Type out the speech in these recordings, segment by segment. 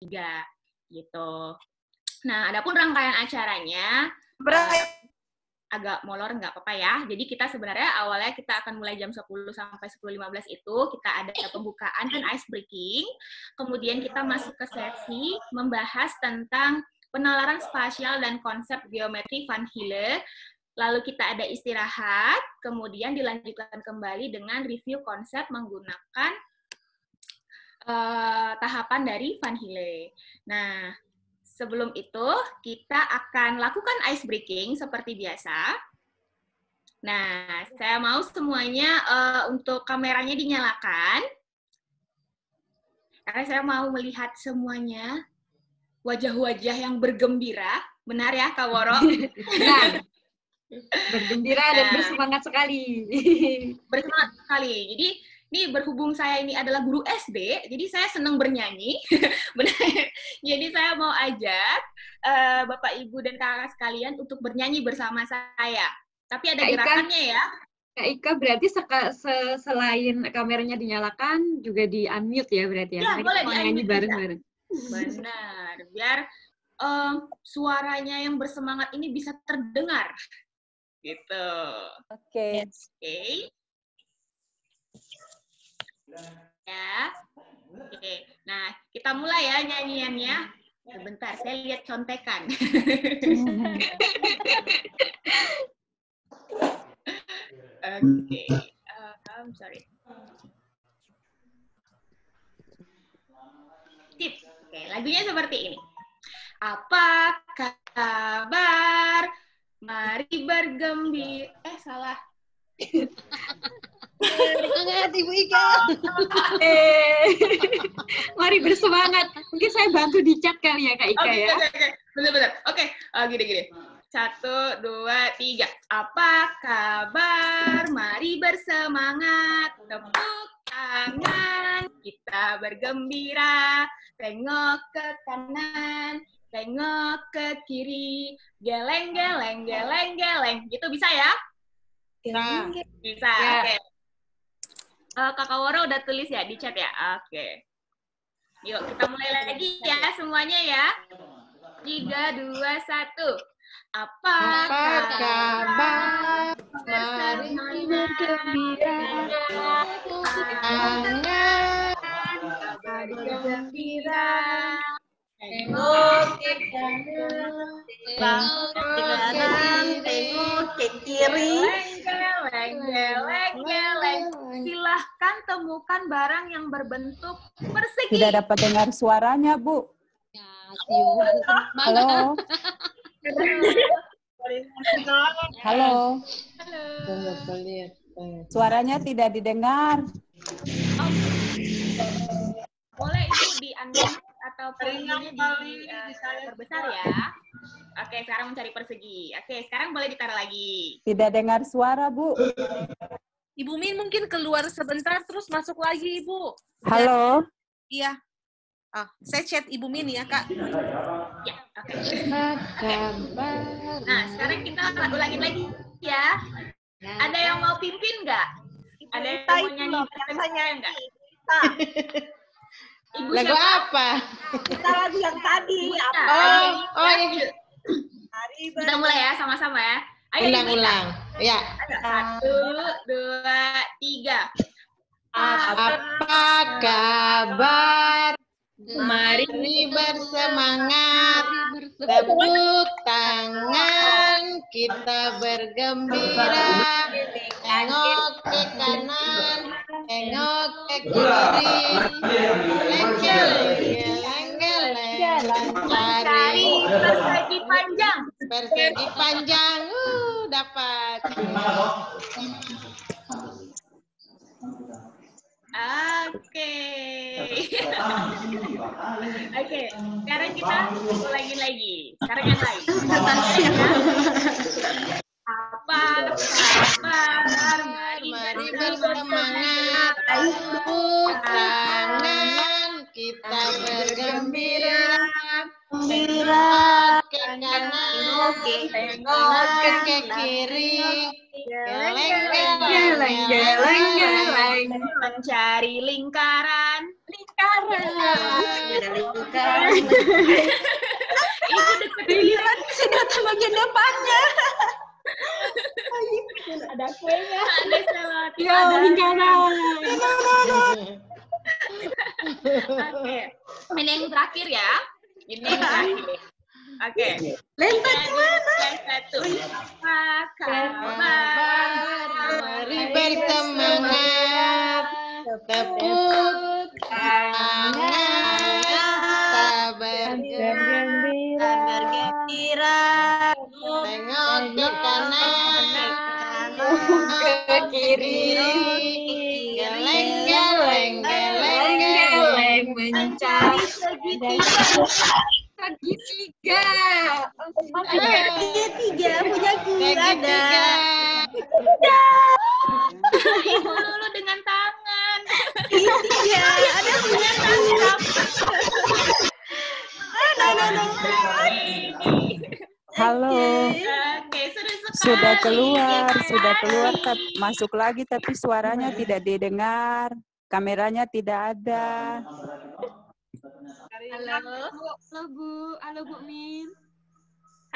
3 gitu. Nah, adapun rangkaian acaranya agak molor nggak apa-apa ya. Jadi kita sebenarnya awalnya kita akan mulai jam 10 sampai 10.15 itu kita ada pembukaan dan ice breaking. Kemudian kita masuk ke sesi membahas tentang penalaran spasial dan konsep geometri Van Hille. Lalu kita ada istirahat, kemudian dilanjutkan kembali dengan review konsep menggunakan tahapan dari Van Hille. Nah, sebelum itu, kita akan lakukan ice breaking seperti biasa. Nah, saya mau semuanya untuk kameranya dinyalakan. Karena saya mau melihat semuanya wajah-wajah yang bergembira. Benar ya, Kak Woro? Benar. Bergembira dan bersemangat sekali. Bersemangat sekali. Jadi, ini berhubung saya ini adalah guru SD, jadi saya senang bernyanyi. Jadi saya mau ajak Bapak, Ibu, dan kakak sekalian untuk bernyanyi bersama saya. Tapi ada gerakannya ya. Kak Ika, berarti selain kameranya dinyalakan, juga di-unmute ya berarti ya? Ya, boleh nyanyi bareng-bareng. Benar, biar suaranya yang bersemangat ini bisa terdengar. Gitu. Oke. Ya. Oke. Nah, kita mulai ya nyanyiannya. Sebentar, saya lihat contekan. Oke. I'm sorry. Sip. Oke, lagunya seperti ini. Apa kabar? Mari bergembira. Salah. Semangat Ibu Ika. Mari bersemangat. Mungkin saya bantu di chat kali ya Kak Ika ya. Oke. Benar. Oke, gini. 1, 2, 3. Apa kabar? Mari bersemangat. Tepuk tangan. Kita bergembira. Tengok ke kanan. Tengok ke kiri. Geleng. Gitu bisa ya? Bisa. Ya. Oke. Kakak Woro udah tulis ya di chat ya? Oke. Yuk, kita mulai lagi ya semuanya ya. 3, 2, 1. Apa kabar? Mari bergembira. Bergembira. Tengok ke kanan, tengok ke kiri. Geleng. Silahkan temukan barang yang berbentuk persegi. Tidak dapat dengar suaranya, Bu. Halo. Halo. Suaranya tidak didengar. Boleh itu di-unmute atau volumenya diperbesar ya. Oke, sekarang mencari persegi. Oke, sekarang boleh ditaruh lagi. Tidak dengar suara, Bu. Ibu Min mungkin keluar sebentar terus masuk lagi, Ibu. Halo. Iya. Saya chat Ibu Min ya, Kak. Ya, oke. Nah, sekarang kita ulangin lagi ya. Ada yang mau pimpin nggak? Ada yang mau nyanyi saya nggak? Ibu Lagu siapa? apa? Kita lagu yang tadi. Iya. Kita mulai ya, sama-sama ya. Ayo, Ulang-ulang. Ya. 1, 2, 3. Apa kabar? Mari bersemangat. Tepuk tangan. Kita bergembira. Tengok ke kanan. Tengok ke kiri. Cari persegi panjang. Persegi panjang. Dapat. Oke. Oke, sekarang kita ulangin lagi. Sekarang yang lain. Apa kabar? Mari bersemangat. Tepuk tangan. Kita bergembira. Tengok ke kanan. Tengok ke kiri. Geleng. Mencari lingkaran. Lingkaran. Ibu deketin. Sudah bagian depannya. Ada kuenya. Ada selotip. Yo, lingkaran. Oke. Ini yang terakhir ya. Ini yang terakhir. Oke. Lempar kemana? Yang satu. Apa kabar? Mari bersemangat. Tepuk tangan. Sabar Bergembira. Bergembira. Tengok ke kanan. Ke kiri. Geleng, geleng, geleng, geleng. Geleng mencari segitiga. Segitiga punyaku ada. Segitiga. Ibu dulu dengan tangan. Segitiga ada punya tangan. Halo. Oke, seru sekali. Sudah keluar, Terima kasih. masuk lagi tapi suaranya tidak didengar. Kameranya tidak ada. Halo. Halo Bu, halo Bu Min.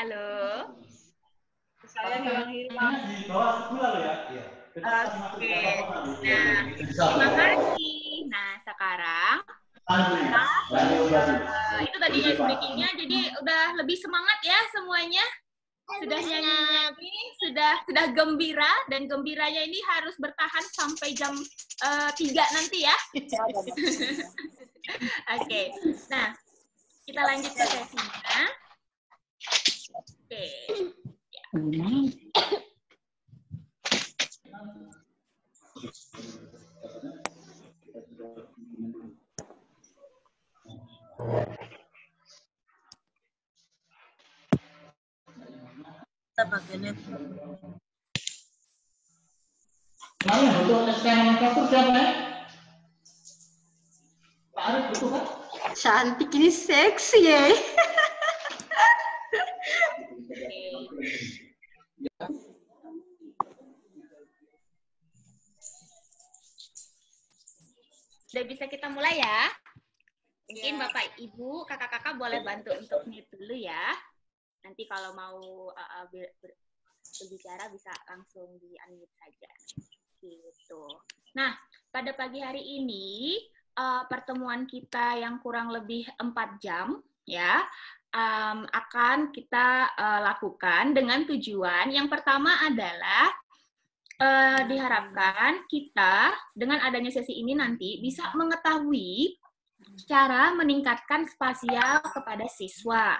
Halo. Di bawah sebulan ya. Oke. Nah, terima kasih. Nah, sekarang itu tadi ice breaking-nya, jadi udah lebih semangat ya semuanya. Sudah nyanyi-nyanyi, sudah gembira, dan gembiranya ini harus bertahan sampai jam 3 nanti ya. Oke. Nah, kita lanjut ke sesinya. Oke. Kemarin yang butuh SK nomenklatur siapa ya? Pak Arif butuh kan? Cantik ini seksi ya. Sudah bisa kita mulai ya? Mungkin Bapak, Ibu, kakak-kakak boleh bantu untuk mute dulu ya. Nanti kalau mau berbicara bisa langsung di-unmute saja. Gitu. Nah, pada pagi hari ini pertemuan kita yang kurang lebih 4 jam ya akan kita lakukan dengan tujuan yang pertama adalah diharapkan kita dengan adanya sesi ini nanti bisa mengetahui cara meningkatkan spasial kepada siswa,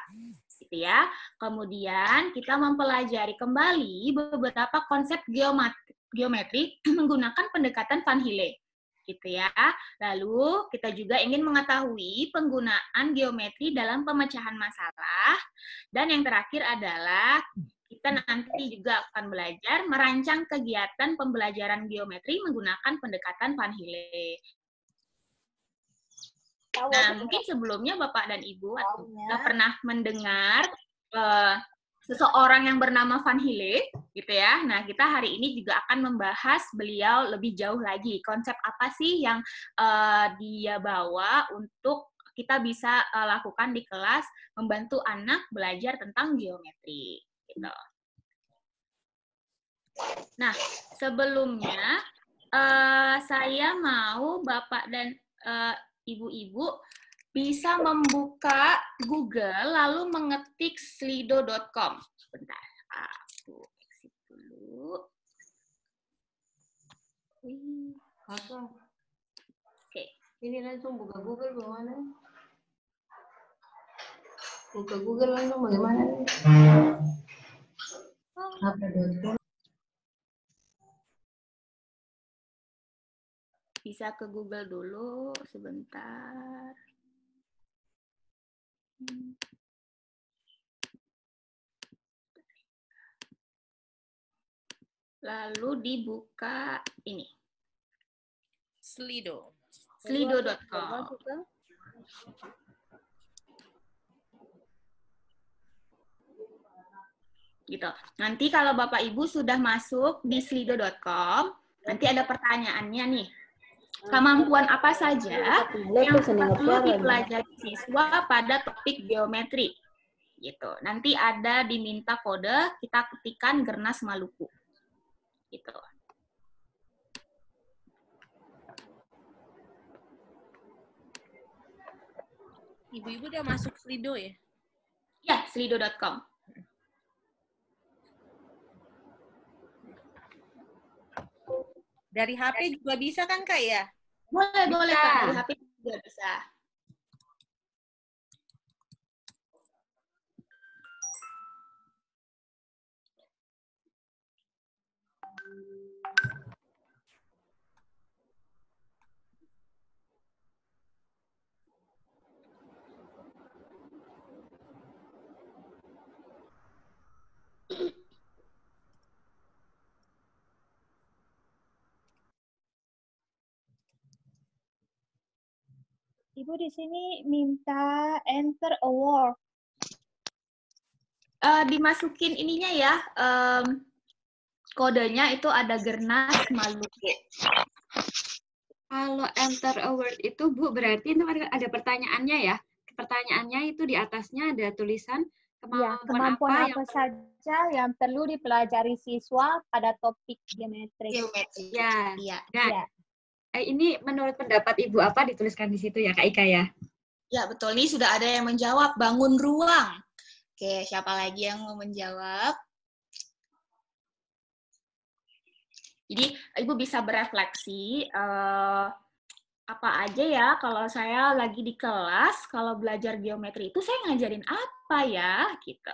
gitu ya. Kemudian kita mempelajari kembali beberapa konsep geometri menggunakan pendekatan Van Hille, gitu ya. Lalu kita juga ingin mengetahui penggunaan geometri dalam pemecahan masalah, dan yang terakhir adalah kita nanti juga akan belajar merancang kegiatan pembelajaran geometri menggunakan pendekatan Van Hille. Nah, mungkin sebelumnya Bapak dan Ibu sudah pernah mendengar seseorang yang bernama Van Hille, gitu ya. Nah, kita hari ini juga akan membahas beliau lebih jauh lagi. Konsep apa sih yang dia bawa untuk kita bisa lakukan di kelas, membantu anak belajar tentang geometri, gitu. Nah, sebelumnya saya mau Bapak dan Ibu-ibu bisa membuka Google lalu mengetik slido.com. Bentar, aku exit dulu. Oke. Ini langsung buka Google bagaimana? Buka Google langsung bagaimana? Apa Bisa ke Google dulu sebentar. Lalu dibuka ini. Slido. Slido.com. Gitu. Nanti kalau Bapak Ibu sudah masuk di slido.com, nanti ada pertanyaannya nih. kemampuan apa saja yang perlu dipelajari siswa pada topik geometri. Gitu. Nanti ada diminta kode, kita ketikkan Gernas Maluku. Gitu. Ibu-ibu udah masuk Slido ya? Ya, slido.com. Dari HP juga bisa kan, Kak, ya? Boleh Kak, dari HP juga bisa. Ibu di sini minta enter a word. Dimasukin ininya ya, kodenya itu ada Gernas Maluku. Kalau enter a word itu, Bu, berarti itu ada pertanyaannya ya? Pertanyaannya itu di atasnya ada tulisan kemampuan apa saja yang perlu dipelajari siswa pada topik geometri. Ya. Iya. Nah, ini menurut pendapat Ibu apa dituliskan di situ ya, Kak Ika ya? Ya, betul. Ini sudah ada yang menjawab, bangun ruang. Oke, siapa lagi yang mau menjawab? Jadi, Ibu bisa berefleksi, apa aja ya kalau saya lagi di kelas, kalau belajar geometri itu saya ngajarin apa ya, gitu.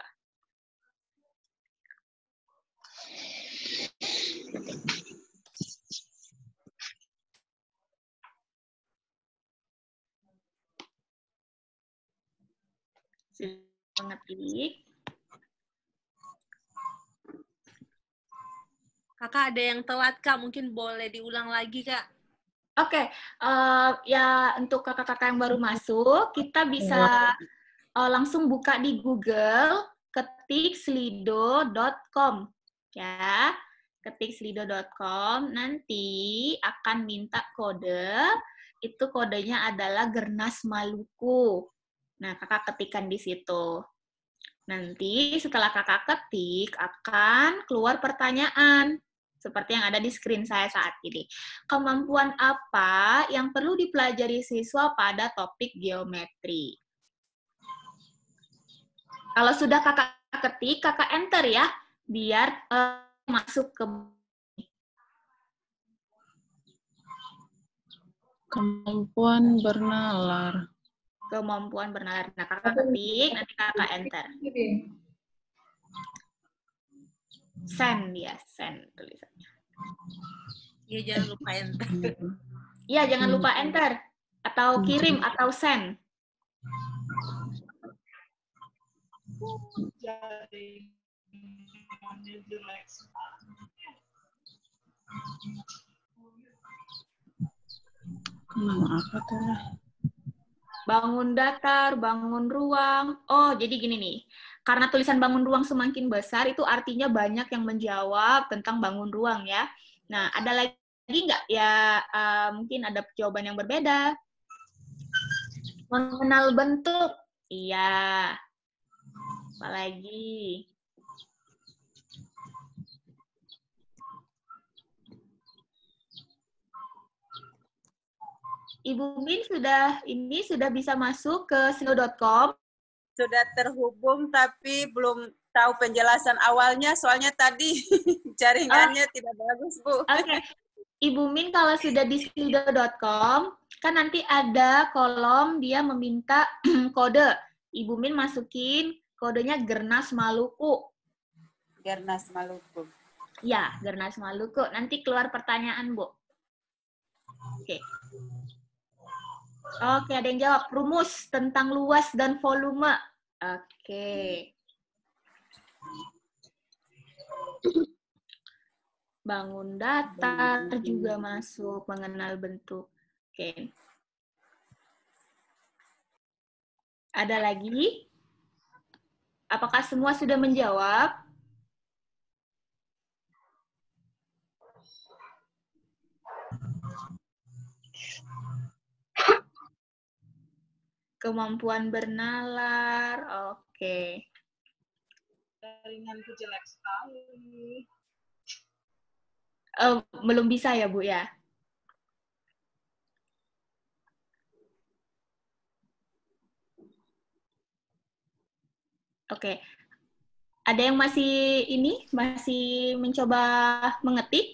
Mengetik. Kakak ada yang telat, Kak. Mungkin boleh diulang lagi, Kak. Oke, ya untuk kakak-kakak yang baru masuk, kita bisa langsung buka di Google, ketik slido.com. Ya, ketik slido.com, nanti akan minta kode, itu kodenya adalah Gernas Maluku. Nah, kakak ketikkan di situ. Nanti setelah kakak ketik, akan keluar pertanyaan. Seperti yang ada di screen saya saat ini. Kemampuan apa yang perlu dipelajari siswa pada topik geometri? Kalau sudah kakak ketik, kakak enter ya, biar masuk ke... Kemampuan bernalar. Kemampuan bernalar. Nah, kakak ketik, nanti kakak enter. Send ya, send tulisannya. Iya, jangan lupa enter. Iya, jangan lupa enter. Atau kirim, atau send. Kemana apa tuh? Bangun datar, bangun ruang. Oh, jadi gini nih. Karena tulisan bangun ruang semakin besar, itu artinya banyak yang menjawab tentang bangun ruang ya. Nah, ada lagi nggak ya? Mungkin ada jawaban yang berbeda. Mengenal bentuk. Iya. Apalagi? Ibu Min sudah bisa masuk ke slido.com. Sudah terhubung tapi belum tahu penjelasan awalnya soalnya tadi jaringannya tidak bagus, Bu. Oke. Ibu Min kalau sudah di slido.com, kan nanti ada kolom dia meminta kode. Ibu Min masukin kodenya Gernas Maluku. Gernas Maluku. Ya, Gernas Maluku. Nanti keluar pertanyaan, Bu. Oke. Oke, ada yang jawab. Rumus tentang luas dan volume. Oke. Bangun datar juga masuk, mengenal bentuk. Oke. Ada lagi? Apakah semua sudah menjawab? Kemampuan bernalar, oke. Jaringanku jelek sekali. Belum bisa ya, Bu ya? Oke. Ada yang masih mencoba mengetik?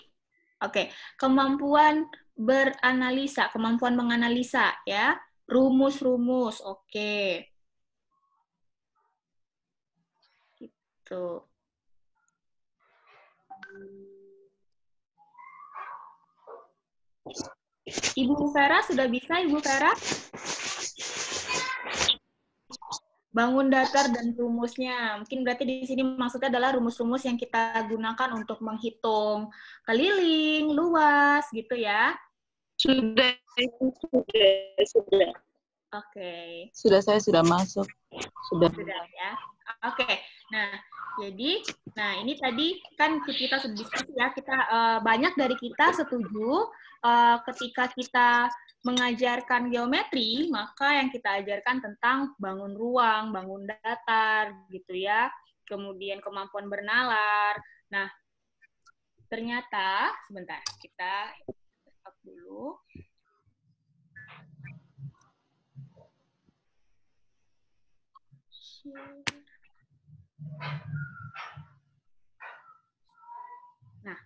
Oke. Kemampuan beranalisa, kemampuan menganalisa ya. Rumus-rumus, oke. Gitu. Ibu Vera sudah bisa, Ibu Vera? Bangun datar dan rumusnya. Mungkin berarti di sini maksudnya adalah rumus-rumus yang kita gunakan untuk menghitung keliling, luas, gitu ya. Sudah. Oke. Saya sudah masuk. Sudah Ya. Oke. Nah, jadi, ini tadi kan kita sudah diskusi ya. Kita banyak dari kita setuju ketika kita mengajarkan geometri, maka yang kita ajarkan tentang bangun ruang, bangun datar, gitu ya. Kemudian kemampuan bernalar. Nah, ternyata, sebentar, kita stop dulu. Nah,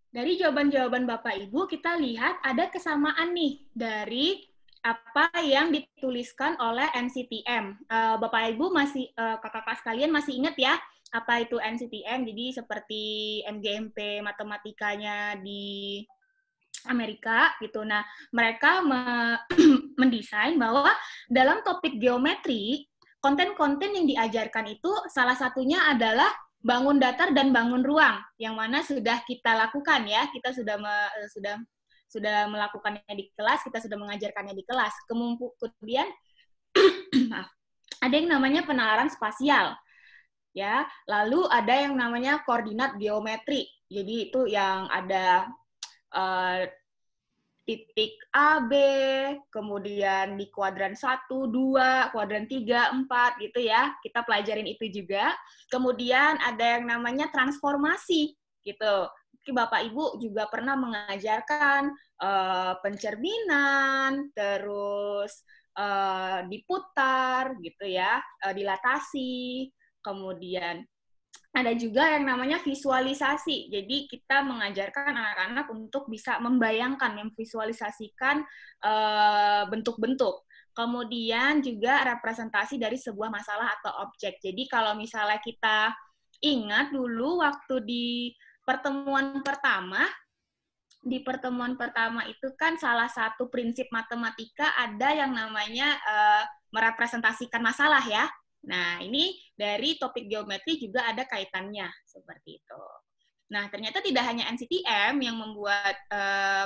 dari jawaban-jawaban Bapak Ibu, kita lihat ada kesamaan nih dari apa yang dituliskan oleh NCTM. Bapak Ibu masih, kakak-kakak sekalian masih ingat ya, apa itu NCTM? Jadi seperti MGMP matematikanya di Amerika gitu. Nah, mereka mendesain bahwa dalam topik geometri, konten-konten yang diajarkan itu salah satunya adalah bangun datar dan bangun ruang, yang mana sudah kita lakukan ya, kita sudah melakukannya di kelas, kita sudah mengajarkannya di kelas. Kemudian ada yang namanya penalaran spasial, ya. Lalu ada yang namanya koordinat geometri. Jadi itu yang ada titik A, B, kemudian di kuadran 1, 2, kuadran 3, 4, gitu ya. Kita pelajarin itu juga. Kemudian ada yang namanya transformasi, gitu. Bapak Ibu juga pernah mengajarkan pencerminan, terus diputar, gitu ya, dilatasi, kemudian ada juga yang namanya visualisasi. Jadi kita mengajarkan anak-anak untuk bisa membayangkan, memvisualisasikan bentuk-bentuk. Kemudian juga representasi dari sebuah masalah atau objek. Jadi kalau misalnya kita ingat dulu waktu di pertemuan pertama itu kan salah satu prinsip matematika ada yang namanya merepresentasikan masalah ya. Nah, ini dari topik geometri juga ada kaitannya, seperti itu. Nah, ternyata tidak hanya NCTM yang membuat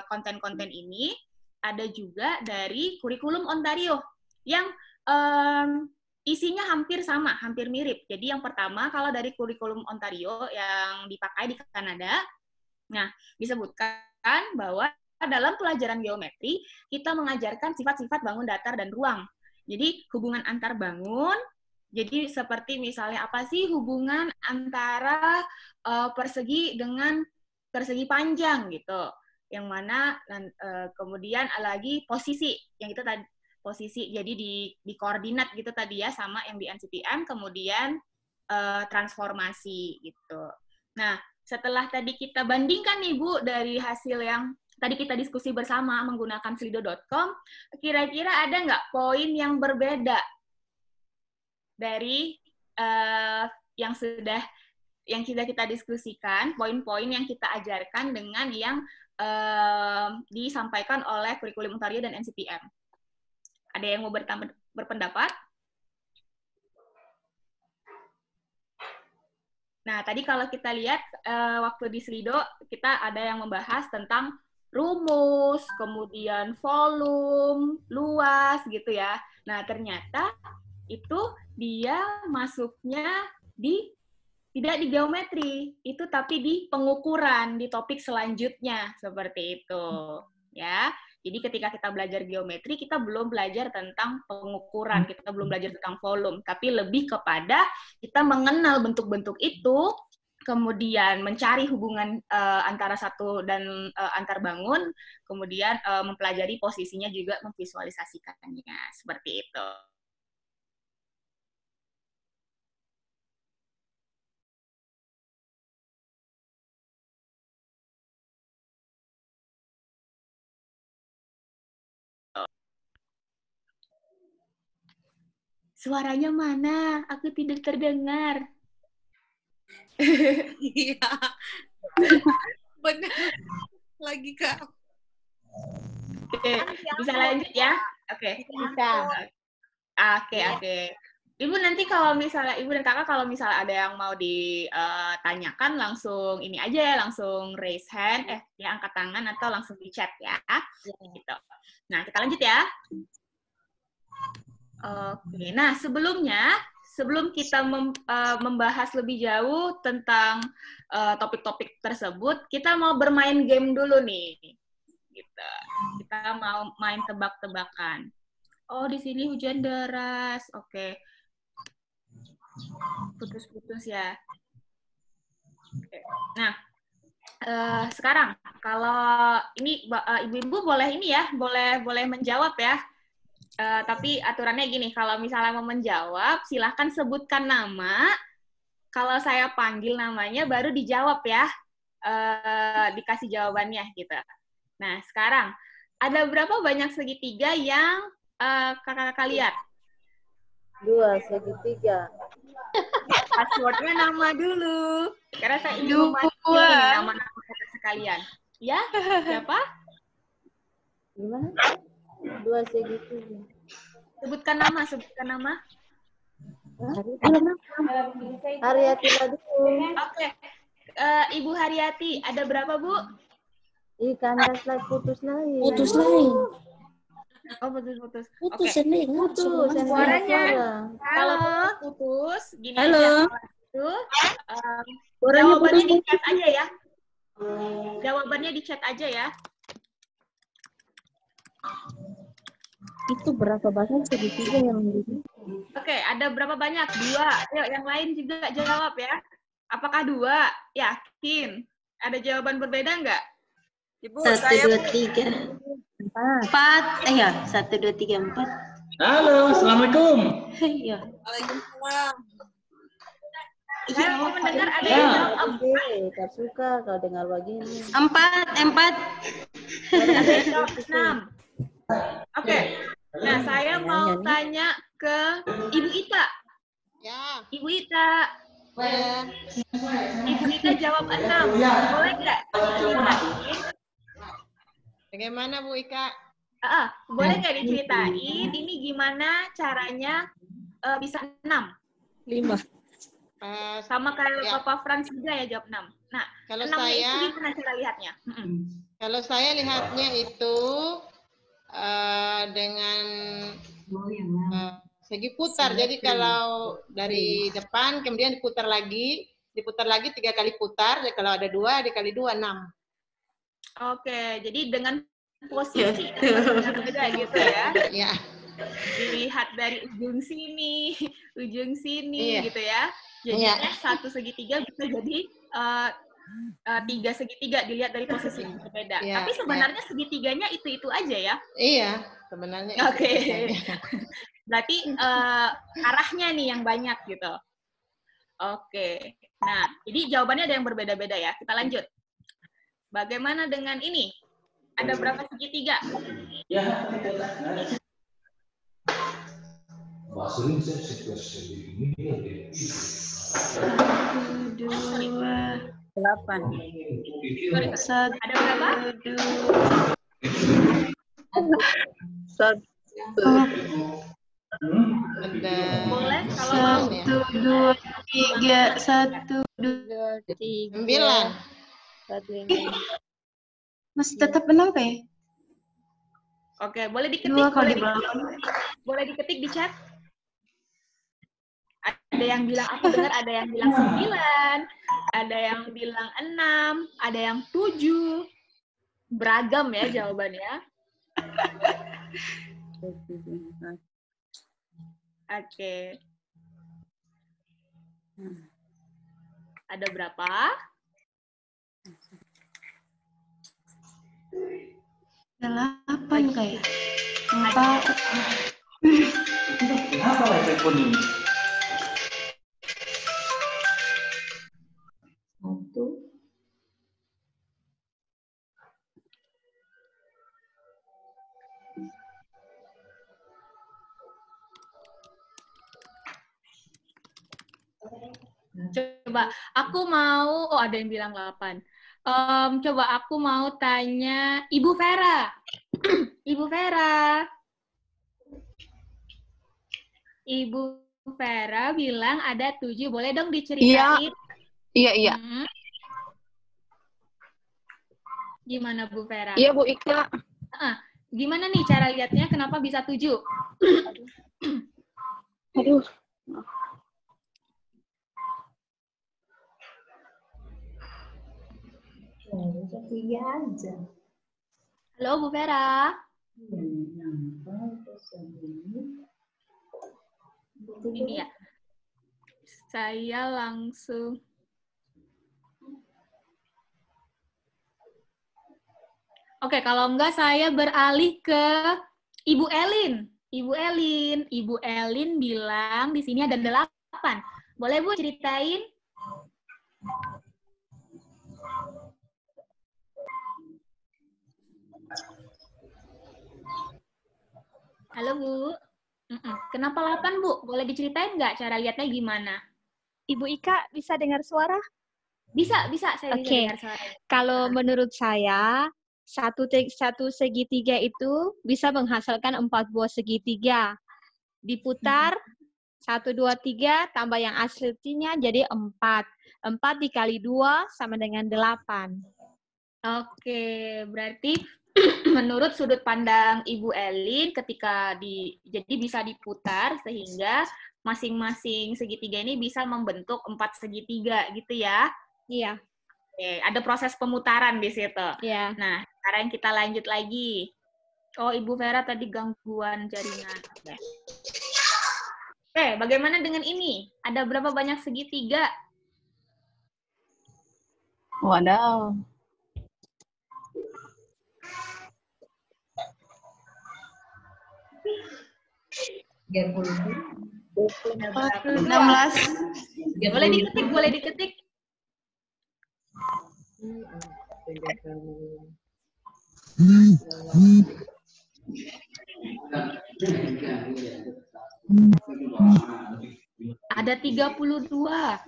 konten-konten ini, ada juga dari kurikulum Ontario, yang isinya hampir sama, hampir mirip. Jadi yang pertama, kalau dari kurikulum Ontario yang dipakai di Kanada, nah, disebutkan bahwa dalam pelajaran geometri, kita mengajarkan sifat-sifat bangun datar dan ruang. Jadi, hubungan antar bangun, jadi seperti misalnya apa sih hubungan antara persegi dengan persegi panjang gitu, yang mana kemudian lagi posisi yang itu tadi posisi jadi di koordinat gitu tadi ya sama yang di NCTM, kemudian transformasi gitu. Nah setelah tadi kita bandingkan nih Bu dari hasil yang tadi kita diskusi bersama menggunakan slido.com, kira-kira ada nggak poin yang berbeda dari yang sudah kita diskusikan, poin-poin yang kita ajarkan dengan yang disampaikan oleh kurikulum Ontario dan NCTM. Ada yang mau berpendapat? Nah, tadi kalau kita lihat waktu di Slido, kita ada yang membahas tentang rumus, kemudian volume, luas, gitu ya. Nah, ternyata itu dia masuknya tidak di geometri, itu tapi di pengukuran, di topik selanjutnya, seperti itu. Ya, Jadi ketika kita belajar geometri, kita belum belajar tentang pengukuran, kita belum belajar tentang volume, tapi lebih kepada kita mengenal bentuk-bentuk itu, kemudian mencari hubungan antara satu dan antar bangun, kemudian mempelajari posisinya juga memvisualisasikannya, seperti itu. Suaranya mana? Aku tidak terdengar. Iya. Benar. Lagi, Kak. Oke, bisa lanjut ya? Oke. Bisa. Oke. Ibu nanti kalau misalnya, Ibu dan Kakak kalau misalnya ada yang mau ditanyakan, langsung ini aja ya, langsung raise hand, ya angkat tangan atau langsung di chat ya. Gitu. Nah, kita lanjut ya. Oke, nah sebelum kita membahas lebih jauh tentang topik-topik tersebut, kita mau bermain game dulu nih. Gitu. Kita mau main tebak-tebakan. Oh, di sini hujan deras. Oke. Putus-putus ya. Oke. Nah, sekarang kalau ini ibu-ibu boleh ini ya, boleh menjawab ya. Tapi aturannya gini, kalau misalnya mau menjawab, silahkan sebutkan nama. Kalau saya panggil namanya, baru dijawab ya. Dikasih jawabannya gitu. Nah, sekarang, ada berapa banyak segitiga yang kakak-kakak lihat? 2 segitiga. Passwordnya nama dulu. Karena saya ingin memastikan nama-nama kakak sekalian. Ya, siapa? Gimana? 2 segitiga. Sebutkan nama. Haryati dulu. Oke. Ibu Haryati, ada berapa, Bu? Kandas lagi putus lain. Oh, putus. Putus Oke. sendiri. Putus. Suaranya. Kalau putus, gini aja. Itu, jawabannya di chat aja ya. Jawabannya di chat aja ya. Itu berapa banyak segitiga yang ini? Oke, ada berapa banyak? 2. Ayo, yang lain juga jawab ya. Apakah 2? Yakin? Ada jawaban berbeda nggak? Ibu, 1, saya 2, 3. 4. Ya, 1, 2, 3, 4. Halo, Assalamualaikum. Iya. Waalaikumsalam. Saya mau mendengar ada Ya. yang jawab 4. Tak suka kau dengar begini. 4. Ada yang jawab 6. Oke. Nah, saya mau tanya ke Ibu Ita. Ya. Ibu Ita. Ibu Ita jawab 6. Boleh nggak diceritain? Bagaimana, Bu Ika? Boleh nggak diceritain ini gimana caranya bisa 6? 5. Sama kayak Ya. Bapak Frans juga ya jawab 6. Nah, Kalau 6-nya itu saya, gimana cara lihatnya? kalau saya lihatnya itu dengan segi putar. Jadi kalau dari depan kemudian diputar lagi 3 kali putar. Jadi kalau ada 2 dikali 2 6. Oke, jadi dengan posisi yang berbeda gitu ya. Ya. Dilihat dari ujung sini Iya. gitu ya. Jadinya 1 segitiga bisa jadi 3 segitiga dilihat dari posisi yang berbeda. Iya, Tapi sebenarnya segitiganya itu aja ya. Iya, sebenarnya. Oke. itu saja. Berarti arahnya nih yang banyak gitu. Oke. Nah, jadi jawabannya ada yang berbeda-beda ya. Kita lanjut. Bagaimana dengan ini? Ada berapa segitiga? Ya. Sorry. 8. Sorry. Ada berapa? 1. Boleh kalau mau. 1, 2, 3, 1, 2, 3. 9. 1. Masih tetap 6 ya? Oke, boleh diketik, 2 kali belakang. boleh diketik di chat. Ada yang bilang, aku dengar ada yang bilang 9, ada yang bilang 6, ada yang 7. Beragam ya jawabannya. Oke. Ada berapa? Delapan kayak. 4. Kenapa wifi kuning? 1. Coba, aku mau, oh ada yang bilang 8. Coba aku mau tanya Ibu Vera. Ibu Vera. Ibu Vera bilang ada 7. Boleh dong diceritain? Iya. Gimana Bu Vera? Iya Bu Ika. Gimana nih cara lihatnya kenapa bisa 7? Aduh. Tiga aja. Halo Bu Vera. Ini ya. Saya langsung. Oke, kalau enggak saya beralih ke Ibu Elin. Ibu Elin bilang di sini ada 8. Boleh Bu ceritain? Halo Bu. Kenapa 8 Bu? Boleh diceritain nggak cara lihatnya gimana? Ibu Ika bisa dengar suara? Bisa saya bisa dengar suara. Kalau menurut saya, satu segitiga itu bisa menghasilkan 4 buah segitiga. Diputar, 1, 2, 3, tambah yang aslinya jadi 4. 4 dikali 2 sama dengan 8. Oke, berarti menurut sudut pandang Ibu Elin, jadi bisa diputar sehingga masing-masing segitiga ini bisa membentuk 4 segitiga gitu ya? Iya. Oke, ada proses pemutaran di situ. Iya. Nah, sekarang kita lanjut lagi. Oh, Ibu Vera tadi gangguan jaringan. Oke, bagaimana dengan ini? Ada berapa banyak segitiga? Wadaw. Tiga 16. Boleh diketik. Ada 32.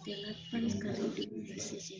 8 kali 12.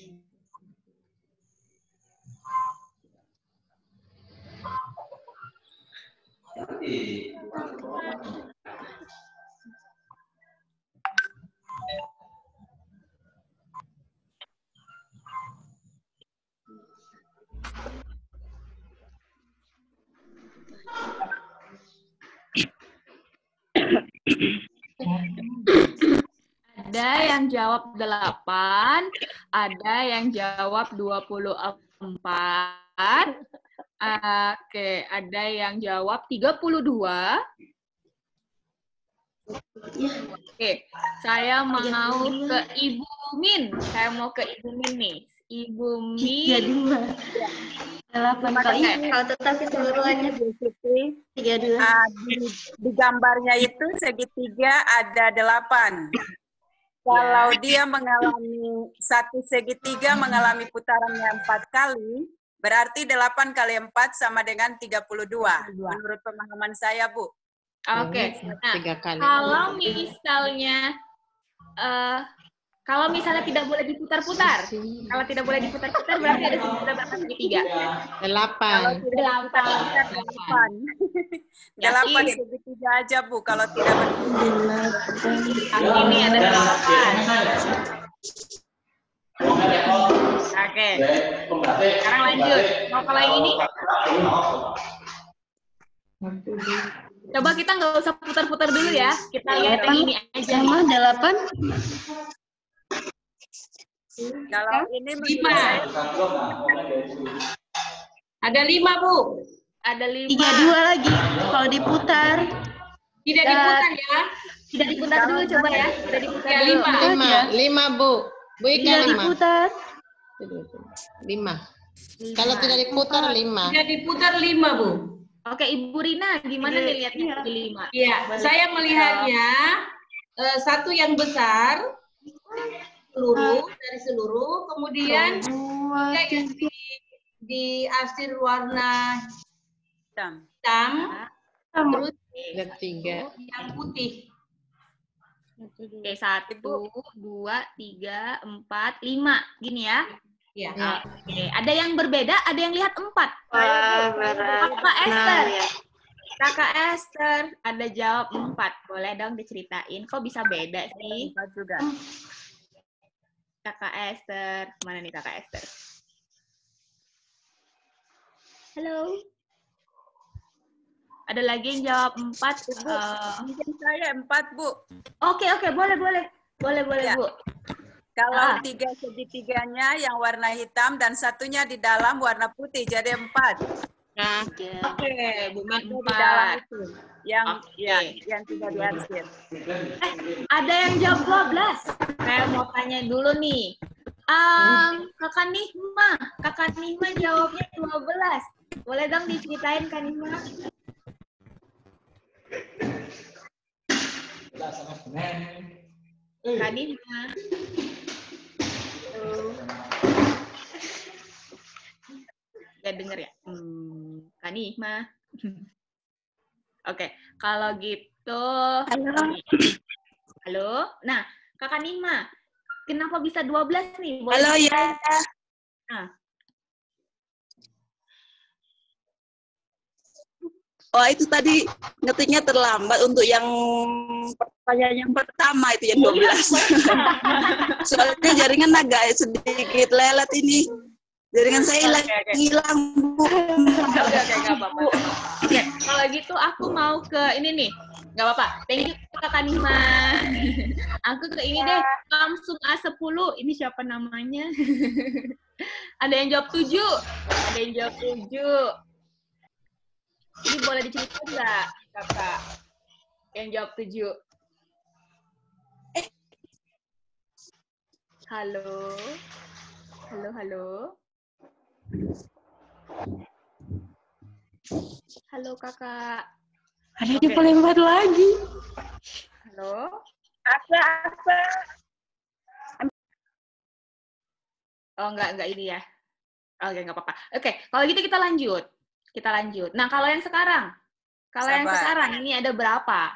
Ada yang jawab 8, ada yang jawab 24. Oke, ada yang jawab 32. Oke, saya mau ke Ibu Min. Saya mau ke Ibu Min nih. Ibu Min. 8 kali. Kalau tetapi keluarnya 32. Di gambarnya itu segitiga ada 8. Kalau dia mengalami satu segitiga mengalami putarannya 4 kali, berarti 8 kali 4 sama dengan 32. Menurut pemahaman saya, Bu. Oke. Nah, kalau misalnya tidak boleh diputar-putar, berarti ada segitiga. 8. 8 segitiga aja, Bu, kalau tidak berputar. Ini ada 8. Oke. Sekarang lanjut. Mau kalau yang ini? Coba kita nggak usah putar-putar dulu ya. Kita lihat yang ini aja. Sama 8. Kalau ini menurut 5. saya Ada 5, Bu. Ada 5. 32 lagi. Kalau diputar. Tidak diputar ya. Tidak diputar dulu coba ya. Tidak diputar Ya, dulu. 5, Bu. Bu Ika Tidak 5. diputar. 5. Kalau tidak diputar 5. Tidak diputar 5, Bu. Oke, Ibu Rina, gimana nih lihatnya di 5? Iya, saya melihatnya satu yang besar, seluruh dari seluruh, kemudian yang diarsir warna hitam. Terus Ada 3. yang putih. Oke, 1, 2, 3, 4, 5. Gini ya. Iya. Oke, ada yang berbeda, ada yang lihat 4. Kakak Esther. Kakak Esther, ada jawab 4. Boleh dong diceritain, kok bisa beda sih? 4 juga. Kakak Esther, mana nih Kakak Esther? Halo. Ada lagi yang jawab 4. Mungkin saya 4, Bu. Oke, boleh, Ya. Bu. Kalau 3 segitiganya yang warna hitam dan satunya di dalam warna putih, jadi 4. Nah, oke, Bu Min, Di dalam 4. itu yang Oke. yang tidak diarsir. Ada yang jawab 12. Saya mau tanya dulu nih. Kakak Nihma jawabnya 12. Boleh dong diceritain Kak Nihma? Kak Nihma. Gak denger ya? Kak Nihma. Oke, kalau gitu. Halo. Nah, Kakak Nihma, kenapa bisa 12 nih? Boleh Halo, ya. Oh, itu tadi ngetiknya terlambat untuk yang pertanyaan yang pertama itu yang 12. Soalnya jaringan agak sedikit lelet ini. Jaringan saya hilang, Bu. Oke, nggak apa-apa. Oke, kalau gitu aku mau ke ini nih. Nggak apa-apa. Thank you, Kakak Nihma. Aku ke ini deh. Samsung A10. Ini siapa namanya? Ada yang jawab 7. Ada yang jawab 7. Ini boleh diceritain nggak, Kakak? Yang jawab 7. Halo? Halo? Halo, Kakak. Ada di pelempar lagi. Halo? Apa? Oh, enggak ini ya. Oke, enggak apa-apa. Oke, kalau gitu kita lanjut. Nah, kalau yang sekarang? Yang sekarang ini ada berapa?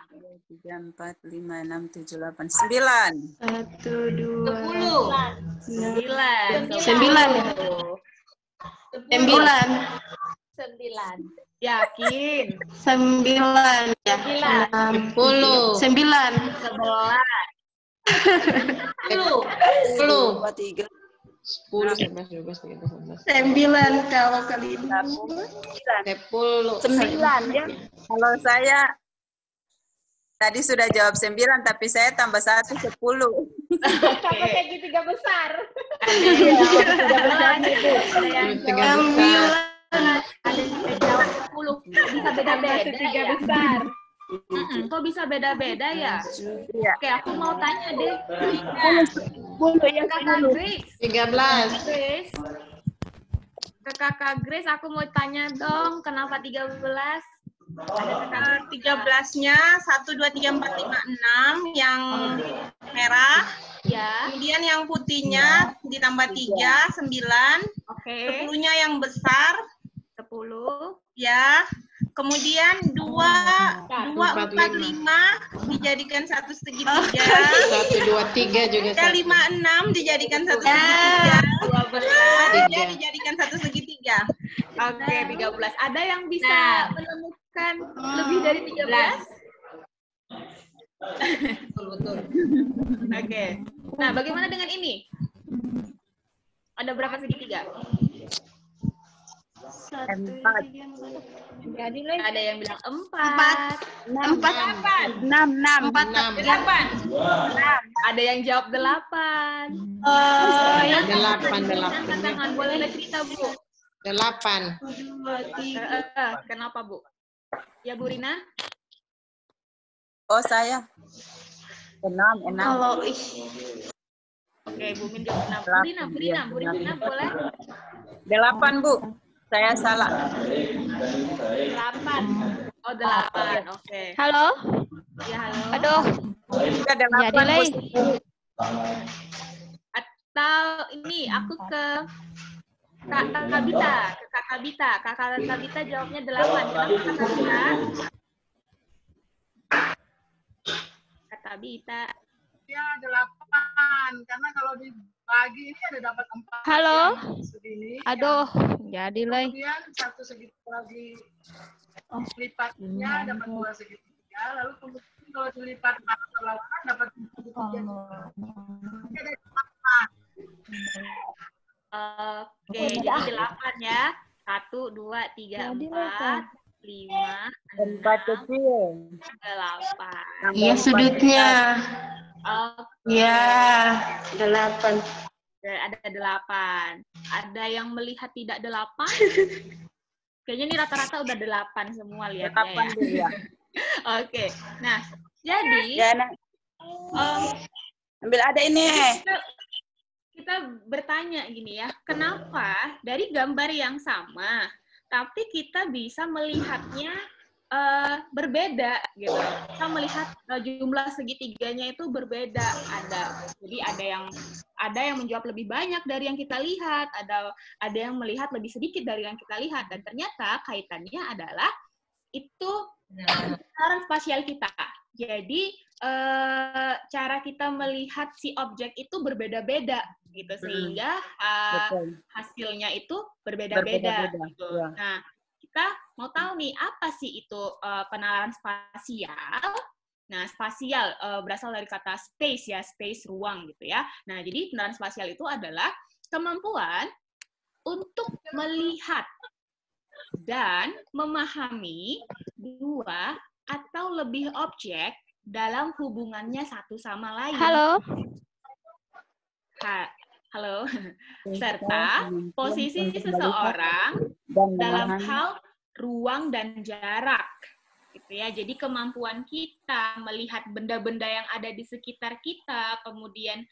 3, 4, 5, 6, 7, 8, 9. 1, 2, 9. 9. Yakin? 9 ya. 10. 9. 11. 10. 3. 10, 11, 12, 13, 14. 9 kalau kali ini. 10. Ya. Kalau saya tadi sudah jawab 9, tapi saya tambah 1, 10. Sama segitiga besar. Ada yang jawab 10. Bisa beda-beda ya? Besar. Kok bisa beda-beda ya? Oke, aku mau tanya deh. Kakak Grace. 13. Ke Kakak Grace, aku mau tanya dong, kenapa 13? Ada 13-nya 1, 2, 3, 4, 5, 6 yang merah. Ya. Kemudian yang putihnya ditambah 3, 9. Oke. 10-nya yang besar. 10. Ya. Kemudian 2, 4, 5 dijadikan satu segitiga. 1, 2, 3 juga. 5, 6 dijadikan satu segitiga. 3 dijadikan satu segitiga. Oke, 13. Ada yang bisa menemukan lebih dari 13? Betul. Oke. Nah, bagaimana dengan ini? Ada berapa segitiga? Empat. Jadi Le. Ada yang bilang 4. 6. 8. Ada yang jawab 8. Oh, ya. 8. Tangan boleh cerita, Bu. 8. Kenapa, Bu? Ya, Bu Rina? Oh, saya. 6. Kalau Oke, Bu Min jawab 6. Bu Rina boleh? 8, Bu. Saya salah. 8. Oh, 8. Oke. Halo? Ya, halo. Aduh. Juga 8, Jadi Le. Atau ini aku ke Kak Tabita. Kak Tabita jawabnya 8. Kenapa Kak Tabita? Kak Tabita. Ya 8, karena kalau dibagi ini ada dapat 4. Halo? Segini. Aduh, jadi Le. Kemudian satu segitiga lagi lipatnya dapat 2 segitiga, lalu kemudian kalau dilipat berlawanan dapat 3 segitiga. Ada 8. Oke, jadi 8 ya. 1, 2, 3, 4, 5, 6, 8. Iya sudutnya. Oke. Ya, 8. Ada 8. Ada yang melihat tidak 8? Kayaknya ini rata-rata udah 8 semua lihatnya ya. Oke. Nah, jadi Ya, ambil ada ini. Kita bertanya gini ya, kenapa dari gambar yang sama, tapi kita bisa melihatnya berbeda gitu. Kita melihat jumlah segitiganya itu berbeda. Jadi ada yang menjawab lebih banyak dari yang kita lihat, ada yang melihat lebih sedikit dari yang kita lihat, dan ternyata kaitannya adalah itu penalaran spasial kita. Jadi cara kita melihat si objek itu berbeda-beda gitu, sehingga hasilnya itu berbeda-beda gitu. Ya. Nah, kita mau tahu nih apa sih itu penalaran spasial. Nah, spasial berasal dari kata space ya, space ruang gitu ya. Nah, jadi penalaran spasial itu adalah kemampuan untuk melihat dan memahami dua atau lebih objek dalam hubungannya satu sama lain. Halo. Halo. Serta posisi seseorang dalam hal ruang dan jarak. Gitu ya. Jadi kemampuan kita melihat benda-benda yang ada di sekitar kita, kemudian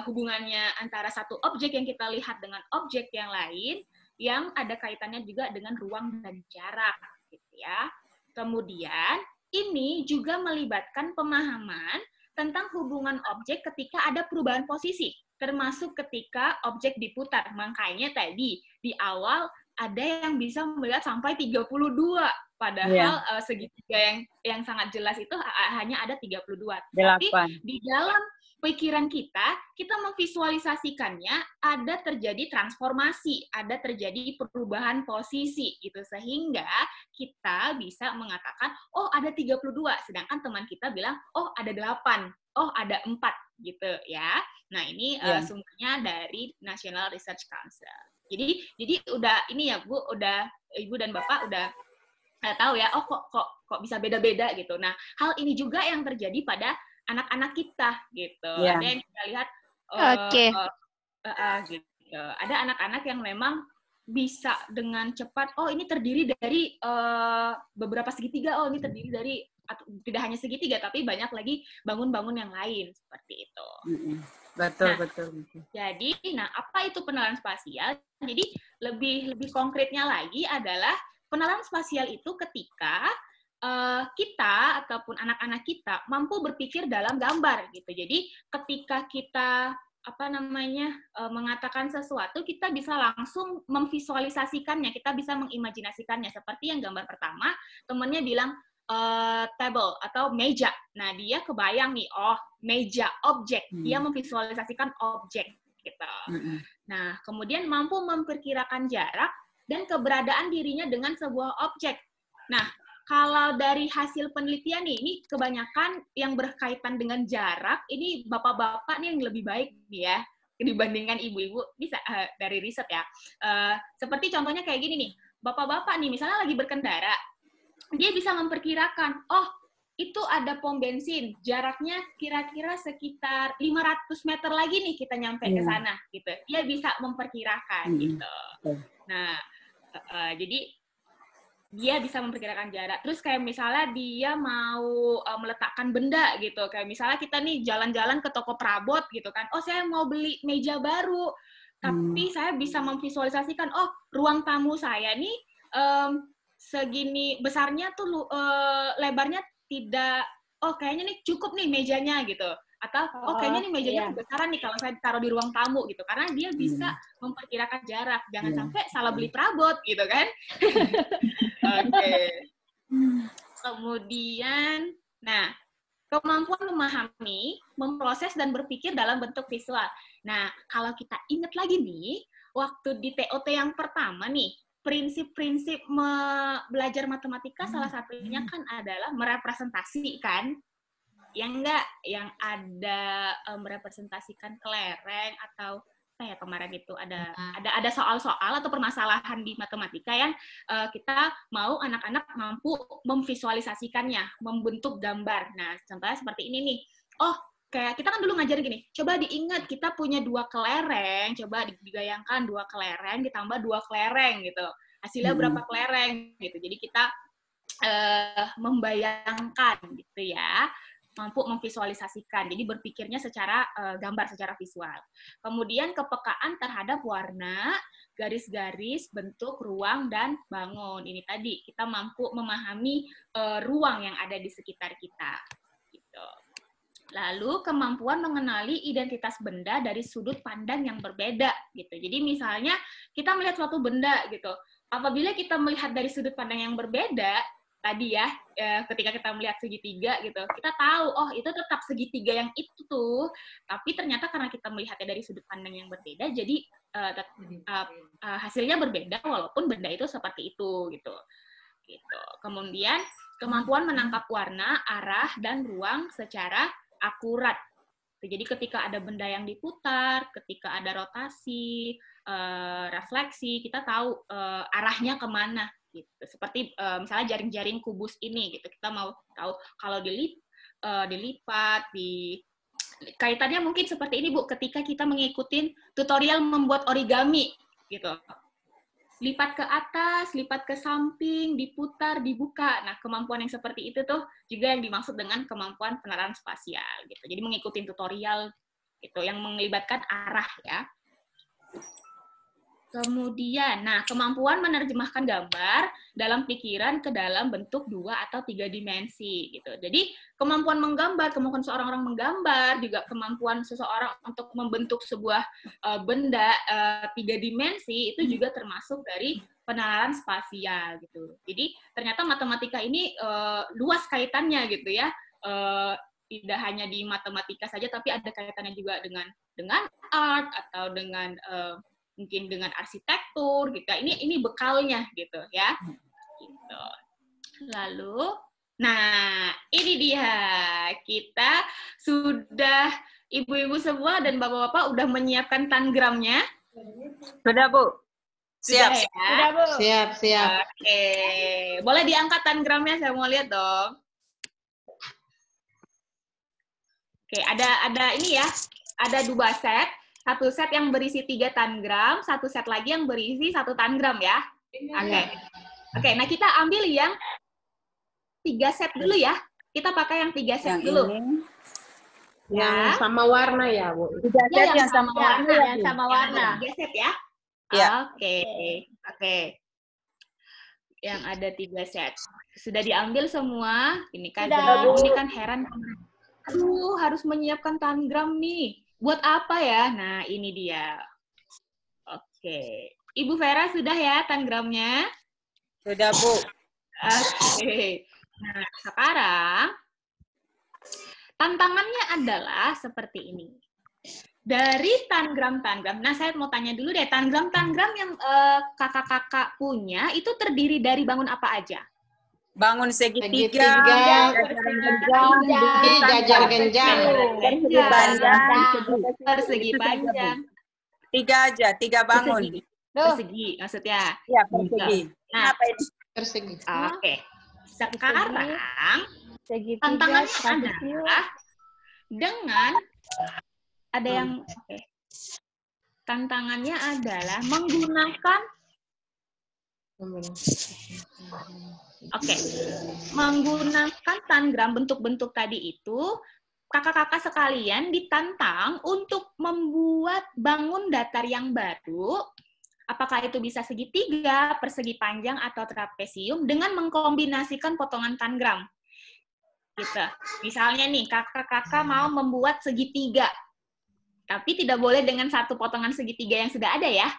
hubungannya antara satu objek yang kita lihat dengan objek yang lain, yang ada kaitannya juga dengan ruang dan jarak. Gitu ya. Kemudian ini juga melibatkan pemahaman tentang hubungan objek ketika ada perubahan posisi, termasuk ketika objek diputar. Makanya tadi di awal ada yang bisa melihat sampai 32, padahal segitiga yang sangat jelas itu hanya ada 32. Tapi di dalam pikiran kita memvisualisasikannya ada terjadi transformasi, ada terjadi perubahan posisi gitu, sehingga kita bisa mengatakan oh ada 32, sedangkan teman kita bilang oh ada 8, oh ada 4 gitu ya. Nah, ini sumbernya dari National Research Council. Jadi udah ini ya Bu, udah Ibu dan Bapak udah tahu ya, oh kok bisa beda-beda gitu. Nah, hal ini juga yang terjadi pada anak-anak kita gitu. Ada yang kita lihat gitu. Ada anak-anak yang memang bisa dengan cepat, oh ini terdiri dari beberapa segitiga, oh ini terdiri dari tidak hanya segitiga tapi banyak lagi bangun-bangun yang lain seperti itu. Betul. Jadi, apa itu penalaran spasial? Jadi lebih konkretnya lagi adalah penalaran spasial itu ketika kita ataupun anak-anak kita mampu berpikir dalam gambar gitu. Jadi ketika kita mengatakan sesuatu, kita bisa langsung memvisualisasikannya, kita bisa mengimajinasikannya. Seperti yang gambar pertama, temennya bilang table atau meja. Nah, dia kebayang nih, oh meja, objek. Dia memvisualisasikan objek gitu. Nah, kemudian mampu memperkirakan jarak dan keberadaan dirinya dengan sebuah objek. Nah, kalau dari hasil penelitian nih, ini kebanyakan yang berkaitan dengan jarak, ini bapak-bapak nih yang lebih baik nih ya. dibandingkan ibu-ibu bisa dari riset ya. Seperti contohnya kayak gini nih, bapak-bapak nih misalnya lagi berkendara, dia bisa memperkirakan, oh itu ada pom bensin, jaraknya kira-kira sekitar 500 meter lagi nih kita nyampe ke sana gitu. Dia bisa memperkirakan gitu. Nah, jadi dia bisa memperkirakan jarak. Terus kayak misalnya dia mau meletakkan benda gitu. Kayak misalnya kita nih jalan-jalan ke toko perabot gitu kan. Oh, saya mau beli meja baru. Tapi saya bisa memvisualisasikan, oh, ruang tamu saya nih segini besarnya tuh lebarnya tidak, oh kayaknya nih cukup nih mejanya gitu. Atau, oh kayaknya nih mejanya kebesaran nih kalau saya taruh di ruang tamu gitu. Karena dia bisa memperkirakan jarak. Jangan sampai salah beli perabot gitu kan. Oke. Kemudian, nah, kemampuan memahami, memproses, dan berpikir dalam bentuk visual. Nah, kalau kita ingat lagi nih, waktu di TOT yang pertama nih, prinsip-prinsip belajar matematika salah satunya kan adalah merepresentasikan, yang enggak, yang ada merepresentasikan kelereng atau apa ya kemarin itu ada soal-soal atau permasalahan di matematika yang kita mau anak-anak mampu memvisualisasikannya, membentuk gambar. Nah, contohnya seperti ini nih. Oh, kayak kita kan dulu ngajarin gini, coba diingat kita punya 2 kelereng, coba digayangkan 2 kelereng ditambah 2 kelereng gitu. Hasilnya berapa kelereng gitu. Jadi kita membayangkan gitu ya, mampu memvisualisasikan. Jadi berpikirnya secara gambar, secara visual. Kemudian kepekaan terhadap warna, garis-garis, bentuk, ruang, dan bangun. Ini tadi kita mampu memahami ruang yang ada di sekitar kita. Gitu. Lalu kemampuan mengenali identitas benda dari sudut pandang yang berbeda gitu. Jadi misalnya kita melihat suatu benda gitu. Apabila kita melihat dari sudut pandang yang berbeda, tadi ya, ketika kita melihat segitiga gitu, kita tahu oh itu tetap segitiga yang itu tuh. Tapi ternyata karena kita melihatnya dari sudut pandang yang berbeda, jadi hasilnya berbeda walaupun benda itu seperti itu gitu. Gitu. Kemudian kemampuan menangkap warna, arah, dan ruang secara akurat. Jadi ketika ada benda yang diputar, ketika ada rotasi, refleksi, kita tahu arahnya kemana. Gitu. Seperti misalnya jaring-jaring kubus ini, gitu. Kita mau tahu kalau dilipat, kaitannya mungkin seperti ini Bu, ketika kita mengikuti tutorial membuat origami, gitu. Lipat ke atas, lipat ke samping, diputar, dibuka. Nah, kemampuan yang seperti itu tuh juga yang dimaksud dengan kemampuan penerapan spasial gitu. Jadi mengikuti tutorial itu yang melibatkan arah ya. Kemudian, nah, kemampuan menerjemahkan gambar dalam pikiran ke dalam bentuk 2 atau 3 dimensi gitu. Jadi kemampuan menggambar, kemampuan seorang orang menggambar, juga kemampuan seseorang untuk membentuk sebuah benda 3 dimensi itu juga termasuk dari penalaran spasial gitu. Jadi ternyata matematika ini luas kaitannya gitu ya. Tidak hanya di matematika saja, tapi ada kaitannya juga dengan art atau dengan mungkin dengan arsitektur gitu. Ini bekalnya gitu ya. Gitu. Lalu, nah ini dia, kita sudah ibu-ibu semua dan bapak-bapak udah menyiapkan tangramnya. Sudah Bu. Siap. Siap. Ya? Sudah Bu. Siap, siap. Oke, boleh diangkat tangramnya, saya mau lihat dong. Oke, ada ini ya, ada 2 set. 1 set yang berisi 3 tangram, 1 set lagi yang berisi 1 tangram ya. Oke, nah kita ambil yang 3 set dulu ya. Kita pakai yang 3 set dulu. Yang sama warna ya, Bu. 3 set yang sama warna. Yang sama warna. 3 set ya. Ya. Oke. Yang ada 3 set. Sudah diambil semua. Ini kan heran. Aduh, harus menyiapkan tangram nih. Buat apa ya? Nah, ini dia. Oke. Ibu Vera sudah ya tangramnya? Sudah, Bu. Oke. Nah, sekarang tantangannya adalah seperti ini. Dari tangram-tangram, nah saya mau tanya dulu deh, tangram-tangram yang kakak-kakak punya, itu terdiri dari bangun apa aja? Bangun segitiga, jajar genjang, persegi panjang, 3 aja, 3 bangun. Persegi maksudnya. Ya, persegi. Nah, Apa ini? Persegi. Oke. Sekarang segitiga tantangannya trapesium. adalah dengan ada yang tantangannya adalah menggunakan menggunakan tangram bentuk-bentuk tadi itu. Kakak-kakak sekalian ditantang untuk membuat bangun datar yang baru, apakah itu bisa segitiga, persegi panjang, atau trapesium, dengan mengkombinasikan potongan tangram. Gitu. Misalnya nih, kakak-kakak mau membuat segitiga, tapi tidak boleh dengan satu potongan segitiga yang sudah ada ya.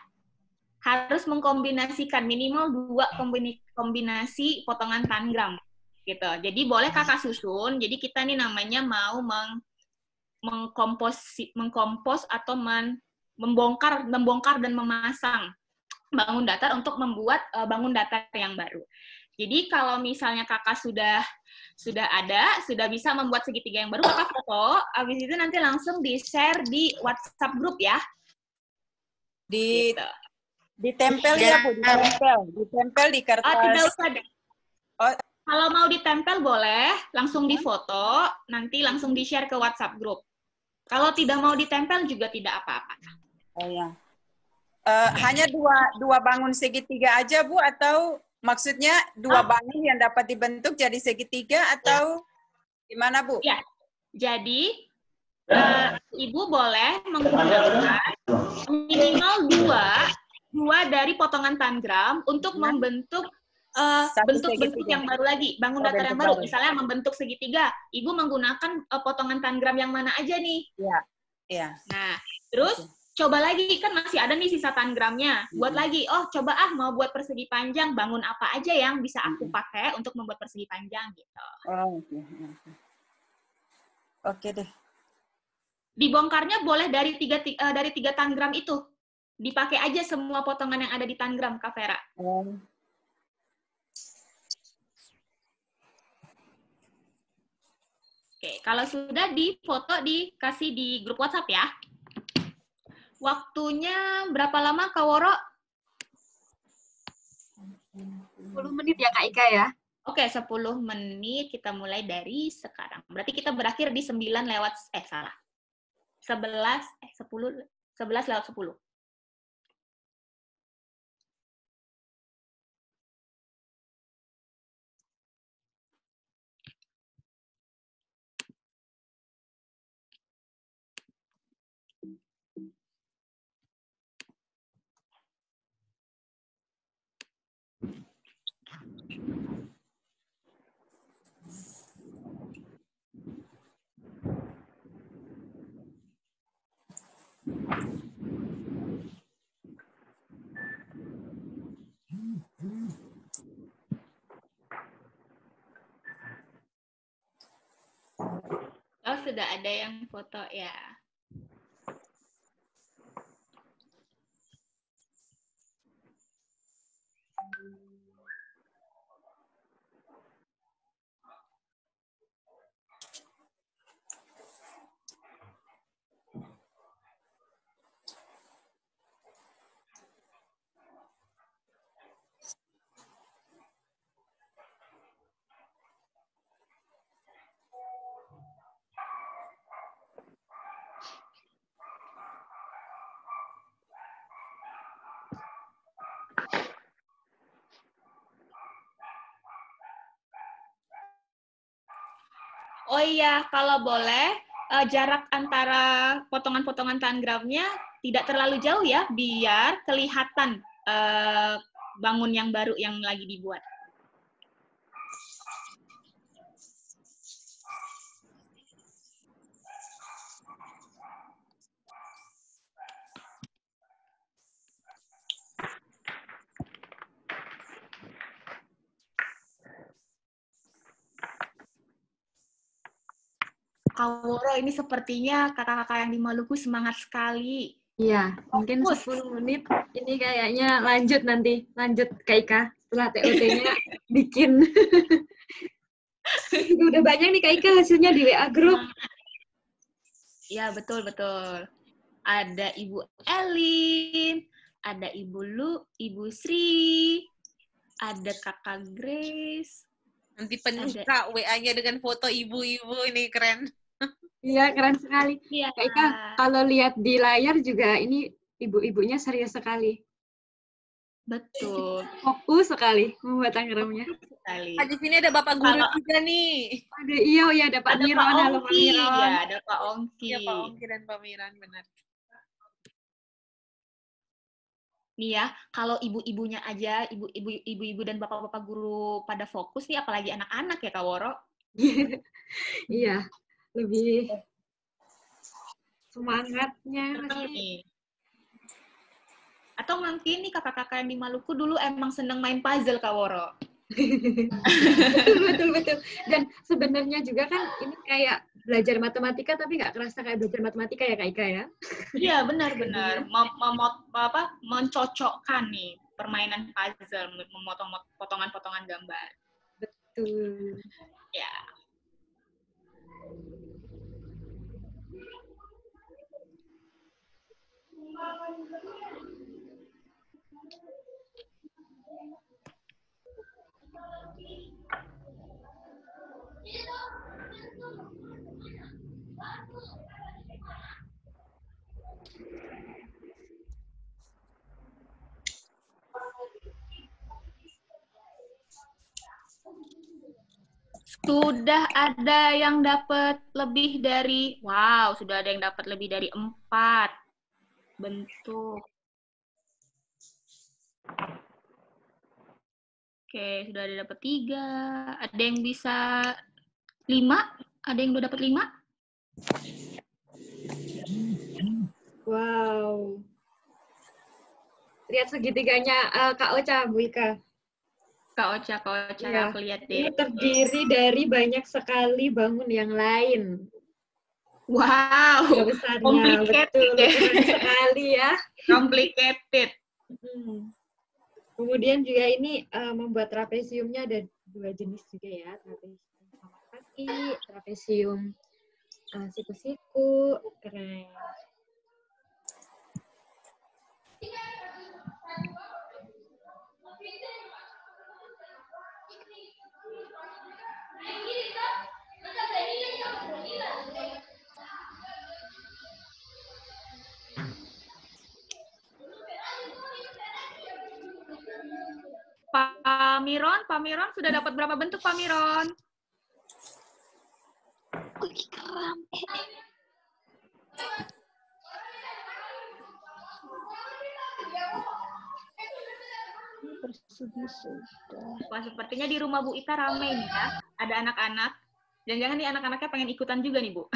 Harus mengkombinasikan minimal 2 kombinasi potongan tangram. Gitu. Jadi boleh kakak susun. Jadi kita nih namanya mau mengkompos atau membongkar dan memasang bangun datar untuk membuat bangun datar yang baru. Jadi kalau misalnya kakak sudah bisa membuat segitiga yang baru, kakak foto, habis itu nanti langsung di-share di WhatsApp grup ya. Gitu. Ditempel ya, Bu, ditempel di kertas. Tidak usah. Kalau mau ditempel boleh, langsung difoto, nanti langsung di-share ke WhatsApp grup. Kalau tidak mau ditempel juga tidak apa-apa. Oh ya. Hanya dua bangun segitiga aja, Bu, atau maksudnya 2 bangun yang dapat dibentuk jadi segitiga atau gimana, Bu? Ya. Jadi Ibu boleh menggunakan minimal 2 dari potongan tangram untuk membentuk bentuk-bentuk yang baru lagi, bangun datar yang baru. Misalnya membentuk segitiga, Ibu menggunakan potongan tangram yang mana aja nih? Iya. Iya. Nah, terus coba lagi, kan masih ada nih sisa tangramnya. Buat lagi, coba mau buat persegi panjang, bangun apa aja yang bisa aku pakai untuk membuat persegi panjang gitu. Oh, oke deh. Dibongkarnya boleh dari 3 tangram itu. Dipakai aja semua potongan yang ada di tangram, Kak Vera. Oke, kalau sudah difoto, dikasih di grup WhatsApp ya. Waktunya berapa lama, Kak Woro? 10 menit ya, Kak Ika ya? Oke, 10 menit. Kita mulai dari sekarang. Berarti kita berakhir di 11 lewat 10. Oh, sudah ada yang foto ya. Oh iya, kalau boleh, jarak antara potongan-potongan tangramnya tidak terlalu jauh ya, biar kelihatan bangun yang baru yang lagi dibuat. Kak Woro, ini sepertinya kakak-kakak yang di Maluku semangat sekali. Iya, mungkin 10 menit ini kayaknya lanjut Kak Ika setelah TOT-nya bikin. Udah banyak nih Kak Ika hasilnya di WA group. Iya, betul. ada Ibu Elin, ada Ibu Ibu Sri, ada Kakak Grace. Nanti penuh Kak WA-nya dengan foto ibu-ibu, ini keren. Iya, keren sekali. Iya. Kak Ika, kalau lihat di layar juga ini ibu-ibunya serius sekali. Betul. Fokus sekali membuat anggarannya. Ah, di sini ada Bapak Guru juga nih. Ada, iya, ada Pak Miron. Halo Pak Miron. Iya, ada Pak Ongki. Iya, Pak Ongki dan Pak Miran, benar. Nih ya, kalau ibu-ibunya aja, ibu-ibu dan bapak-bapak guru pada fokus nih, apalagi anak-anak ya, Kak Woro? Iya, lebih semangatnya. Atau mungkin nih kakak-kakak yang di Maluku dulu emang seneng main puzzle, Kak Woro? Betul. Dan sebenarnya juga kan ini kayak belajar matematika tapi nggak kerasa kayak belajar matematika ya Kak Ika ya? Iya benar-benar mencocokkan nih permainan puzzle, memotong potongan-potongan gambar. Betul. Ya. Sudah ada yang dapat lebih dari, sudah ada yang dapat lebih dari 4 bentuk. Oke, sudah ada dapat 3. Ada yang bisa 5? Ada yang udah dapat 5? Wow. Lihat segitiganya Kak Ocha, Bu Ika. Kak Ocha, Ya, aku lihat deh. ini terdiri dari banyak sekali bangun yang lain. Wow, complicated ya. Betul, sekali ya. Complicated. Kemudian juga ini membuat trapesiumnya ada 2 jenis juga ya, trapesium sama kaki, trapesium siku-siku, keren. Pak Miron sudah dapat berapa bentuk Pak Miron? Wah, sepertinya di rumah Bu Ita ramai nih ya. Ada anak-anak. Jangan-jangan nih anak-anaknya pengen ikutan juga nih, Bu.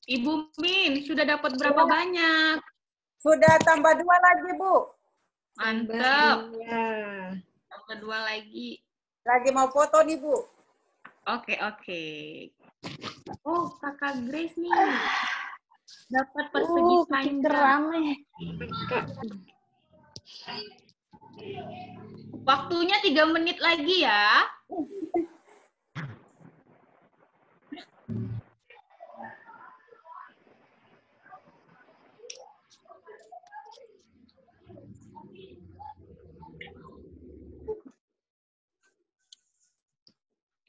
Ibu Min, sudah dapat berapa banyak? Sudah tambah 2 lagi, Bu. Mantap. Tambah 2 lagi. Lagi mau foto nih, Bu. Oke. Oh, Kakak Grace nih. Dapat persegi panjang. Waktunya 3 menit lagi ya.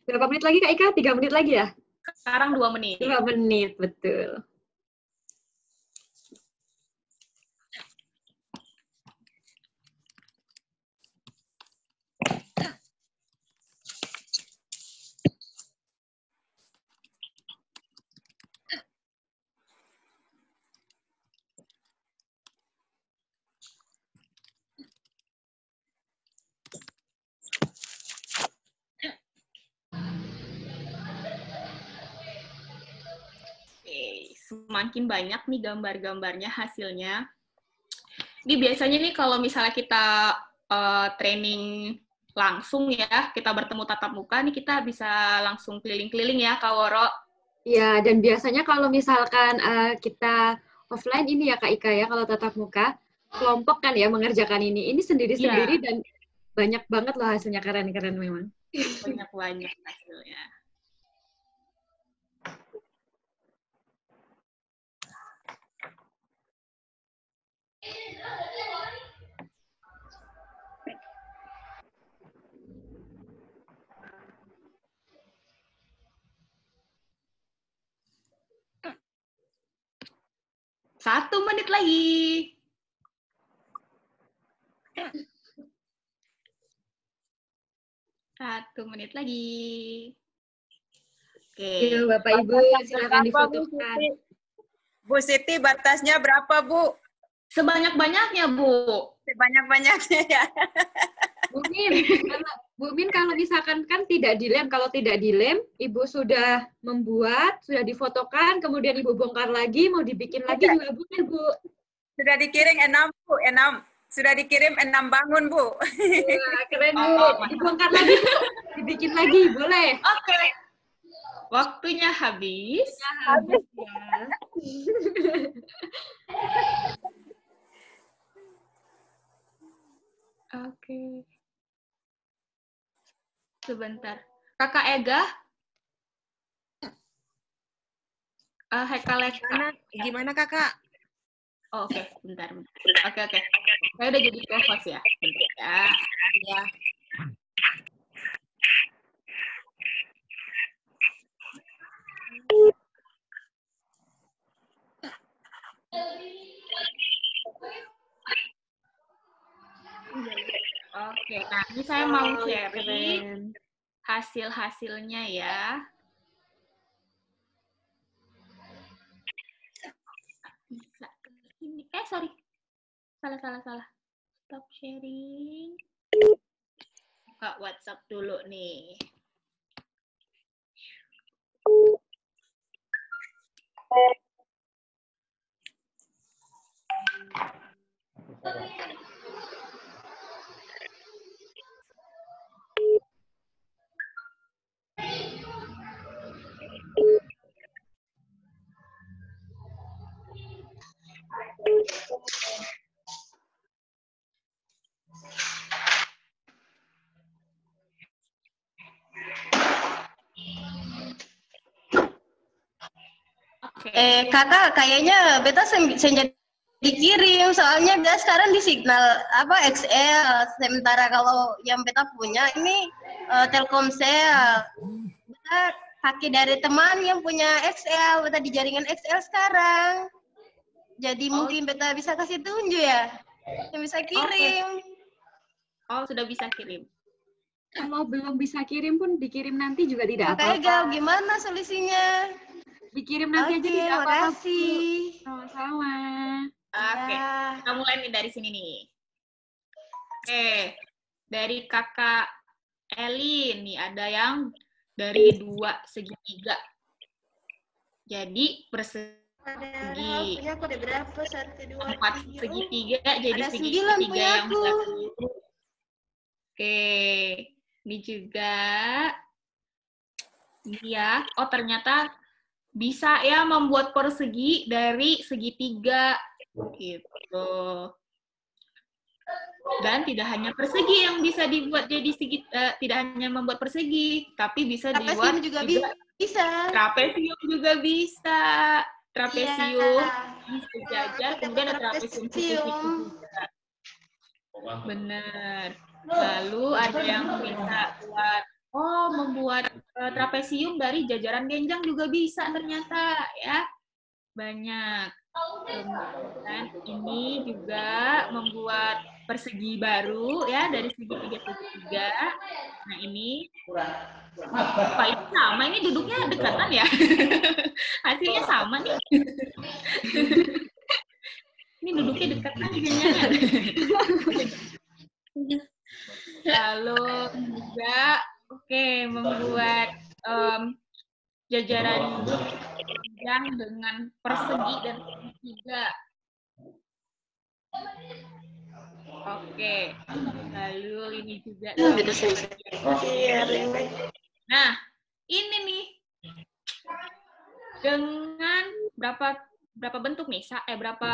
Berapa menit lagi Kak Ika? 3 menit lagi ya? Sekarang 2 menit. 2 menit, betul. Semakin banyak nih gambar-gambarnya hasilnya. Ini biasanya nih kalau misalnya kita training langsung ya, kita bertemu tatap muka nih kita bisa langsung keliling-keliling ya Kak Woro. Ya, dan biasanya kalau misalkan kita offline ini ya Kak Ika ya, kalau tatap muka, kelompok kan ya mengerjakan ini. Ini sendiri-sendiri dan banyak banget loh hasilnya, keren-keren memang. Banyak hasilnya. Satu menit lagi. Satu menit lagi. Oke. Yuk, Bapak Ibu, silakan difotokan. Bu Siti, batasnya berapa, Bu? Sebanyak-banyaknya, Bu. Sebanyak-banyaknya ya. Bu Min, kalau misalkan kan tidak dilem, kalau tidak dilem, Ibu sudah membuat, sudah difotokan, kemudian Ibu bongkar lagi, mau dibikin lagi juga boleh, Bu. Sudah dikirim 6, Bu. 6. Sudah dikirim 6 bangun, Bu. Wah, keren, Bu. Dibongkar lagi, Bu. Dibikin lagi, boleh. Oke. Waktunya habis. Habis ya. Oke. Sebentar. Kakak Ega? Hekaleka. Gimana Kakak? Oh, oke. Bentar. Oke. Saya udah jadi co-host ya. Bentar ya. Ya. Oke, nah ini saya mau sharing hasil-hasilnya ya. Sorry. Salah. Stop sharing. Buka WhatsApp dulu nih. Kakak, kayaknya beta sengaja dikirim, soalnya beta sekarang di Signal XL, sementara kalau yang beta punya ini Telkomsel. Beta pakai dari teman yang punya XL, beta di jaringan XL sekarang. Jadi mungkin beta bisa kasih tunjuk ya, yang bisa kirim. Oh, sudah bisa kirim. Kalau belum bisa kirim pun dikirim nanti juga tidak apa-apa. Kakak Ega, gimana solusinya? Dikirim nanti aja tidak apa-apa. Makasih. Sama-sama. Oke, kita mulai nih dari sini nih. Oke, dari Kakak Elin nih ada yang dari 2 segitiga. Jadi persegi. Punya aku ada berapa? 1, 2, 4 segitiga jadi ada segitiga 9 punya yang aku. Oke, ini juga. Iya, oh ternyata bisa ya membuat persegi dari segitiga gitu. Dan tidak hanya persegi yang bisa dibuat jadi tidak hanya membuat persegi, tapi bisa dibuat juga bisa. Trapesium juga bisa. Trapesium sejajar, kemudian ada trapesium siku-siku juga. Benar. Lalu ada yang bisa membuat trapesium dari jajaran genjang juga bisa ternyata ya. Banyak. Kemudian ini juga membuat persegi baru ya dari segitiga. Nah ini Pak ini sama, ini duduknya dekatan ya. Hasilnya sama nih. Ini duduknya dekatan jangan. Lalu juga membuat jajaran yang dengan persegi dan segitiga. Oke, lalu ini juga. Nah, ini nih. dengan berapa bentuk nih? Berapa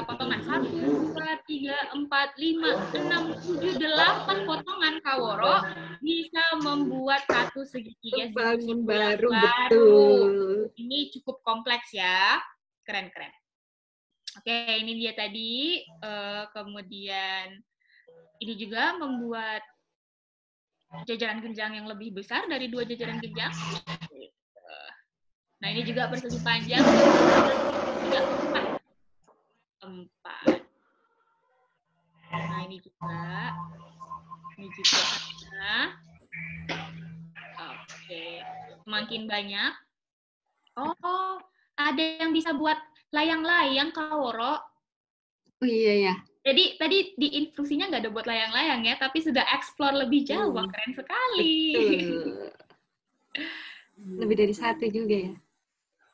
potongan? 1, 2, 3, 4, 5, 6, 7, 8 potongan Kaworo bisa membuat satu segitiga bangun baru, baru. betul. Ini cukup kompleks ya. Keren-keren. Oke, ini dia tadi. Kemudian ini juga membuat jajaran genjang yang lebih besar dari 2 jajaran genjang. Nah, ini juga persegi panjang. 4. Nah, ini juga ada. Oke, semakin banyak. Oh, ada yang bisa buat layang-layang, Kaworo. Oh iya ya. Jadi tadi di instruksinya nggak ada buat layang-layang ya, tapi sudah explore lebih jauh. Wah, keren sekali. Betul. Lebih dari 1 juga ya.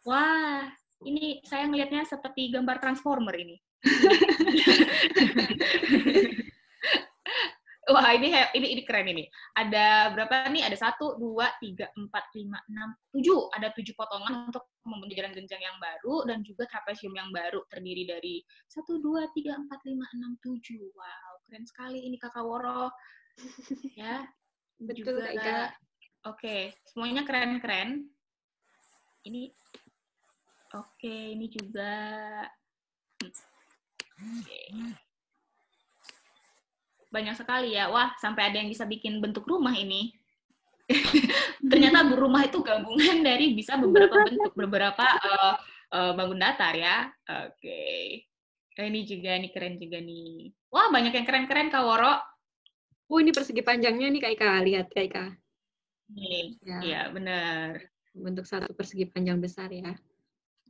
Wah, ini saya ngelihatnya seperti gambar Transformer ini. Wah, ini keren ini. Ada berapa nih? Ada 1, 2, 3, 4, 5, 6, 7. Ada 7 potongan untuk membentuk jajaran genjang yang baru dan juga trapesium yang baru terdiri dari 1, 2, 3, 4, 5, 6, 7. Wow, keren sekali ini Kakak Woro. Ya. Betul, juga. Kak Ika. Oke, semuanya keren-keren. Ini oke, ini juga. Oke. Banyak sekali ya. Wah, sampai ada yang bisa bikin bentuk rumah ini. Ternyata rumah itu gabungan dari bisa beberapa bentuk, beberapa bangun datar ya. Oke. Ini juga, ini keren juga nih. Wah, banyak yang keren-keren, Kak Woro. Oh, ini persegi panjangnya nih, Kak Ika. Lihat, Kak Ika. Nih, Ya. iya benar. Bentuk 1 persegi panjang besar ya.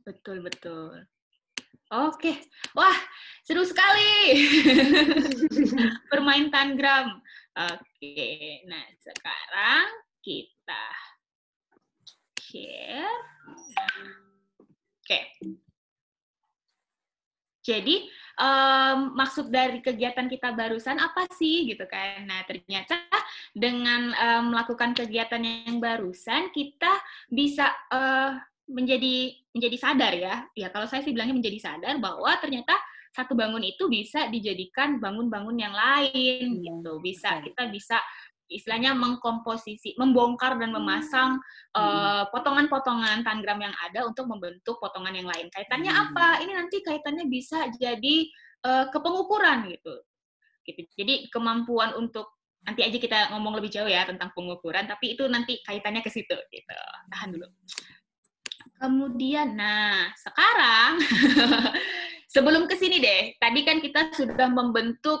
Betul, betul. Oke, wah seru sekali bermain tangram. Oke, nah sekarang kita share. Oke, jadi maksud dari kegiatan kita barusan apa sih gitu kan? Nah ternyata dengan melakukan kegiatan yang barusan kita bisa menjadi sadar ya. Ya kalau saya sih bilangnya menjadi sadar bahwa ternyata satu bangun itu bisa dijadikan bangun-bangun yang lain gitu. Kita bisa istilahnya mengkomposisi, membongkar dan memasang potongan-potongan tangram yang ada untuk membentuk potongan yang lain. Kaitannya apa? Ini nanti kaitannya bisa jadi kepengukuran gitu. Jadi kemampuan untuk nanti aja kita ngomong lebih jauh ya tentang pengukuran, tapi itu nanti kaitannya ke situ gitu. Tahan dulu. Kemudian, nah sekarang sebelum ke sini deh, tadi kan kita sudah membentuk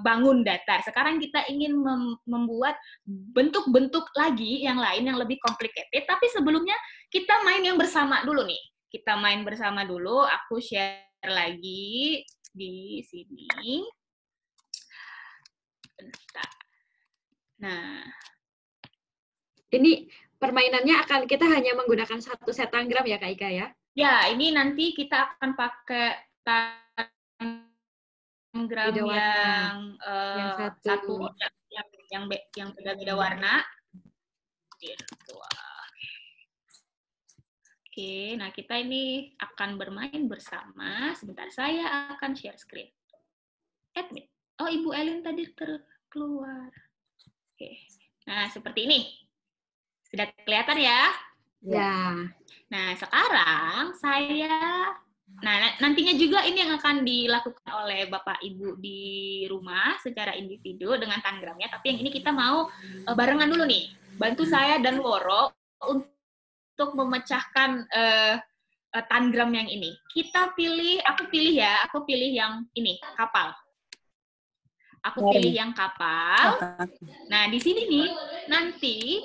bangun datar. Sekarang kita ingin membuat bentuk-bentuk lagi yang lain yang lebih complicated. Tapi sebelumnya kita main yang bersama dulu nih. Kita main bersama dulu. Aku share lagi di sini. Bentar. Nah, ini permainannya kita hanya menggunakan 1 set tangram ya, Kak Ika ya? Ya, ini nanti kita akan pakai tangram yang satu yang beda-beda warna. Gitu. Oke, nah kita ini akan bermain bersama. Sebentar, saya akan share screen. Admit. Oh, Ibu Elin tadi keluar. Oke, nah seperti ini. Sudah kelihatan ya? Ya. Nah, sekarang nantinya juga ini yang akan dilakukan oleh Bapak Ibu di rumah secara individu dengan tangramnya, tapi yang ini kita mau barengan dulu nih. Bantu saya dan Woro untuk memecahkan tangram yang ini. Aku pilih yang ini, kapal. Aku pilih yang kapal. Nah, di sini nih, nanti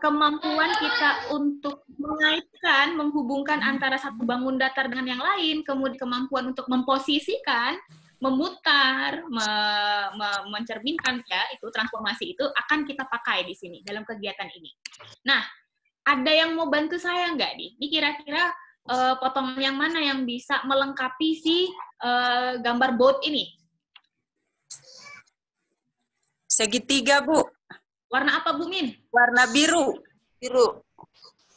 kemampuan kita untuk mengaitkan, menghubungkan antara satu bangun datar dengan yang lain, kemudian kemampuan untuk memposisikan, memutar, mencerminkan ya itu transformasi itu akan kita pakai di sini dalam kegiatan ini. Nah, ada yang mau bantu saya nggak nih? Ini kira-kira potongan yang mana yang bisa melengkapi si gambar boat ini? Segitiga, Bu. Warna apa, Bu Min? Warna biru. Biru.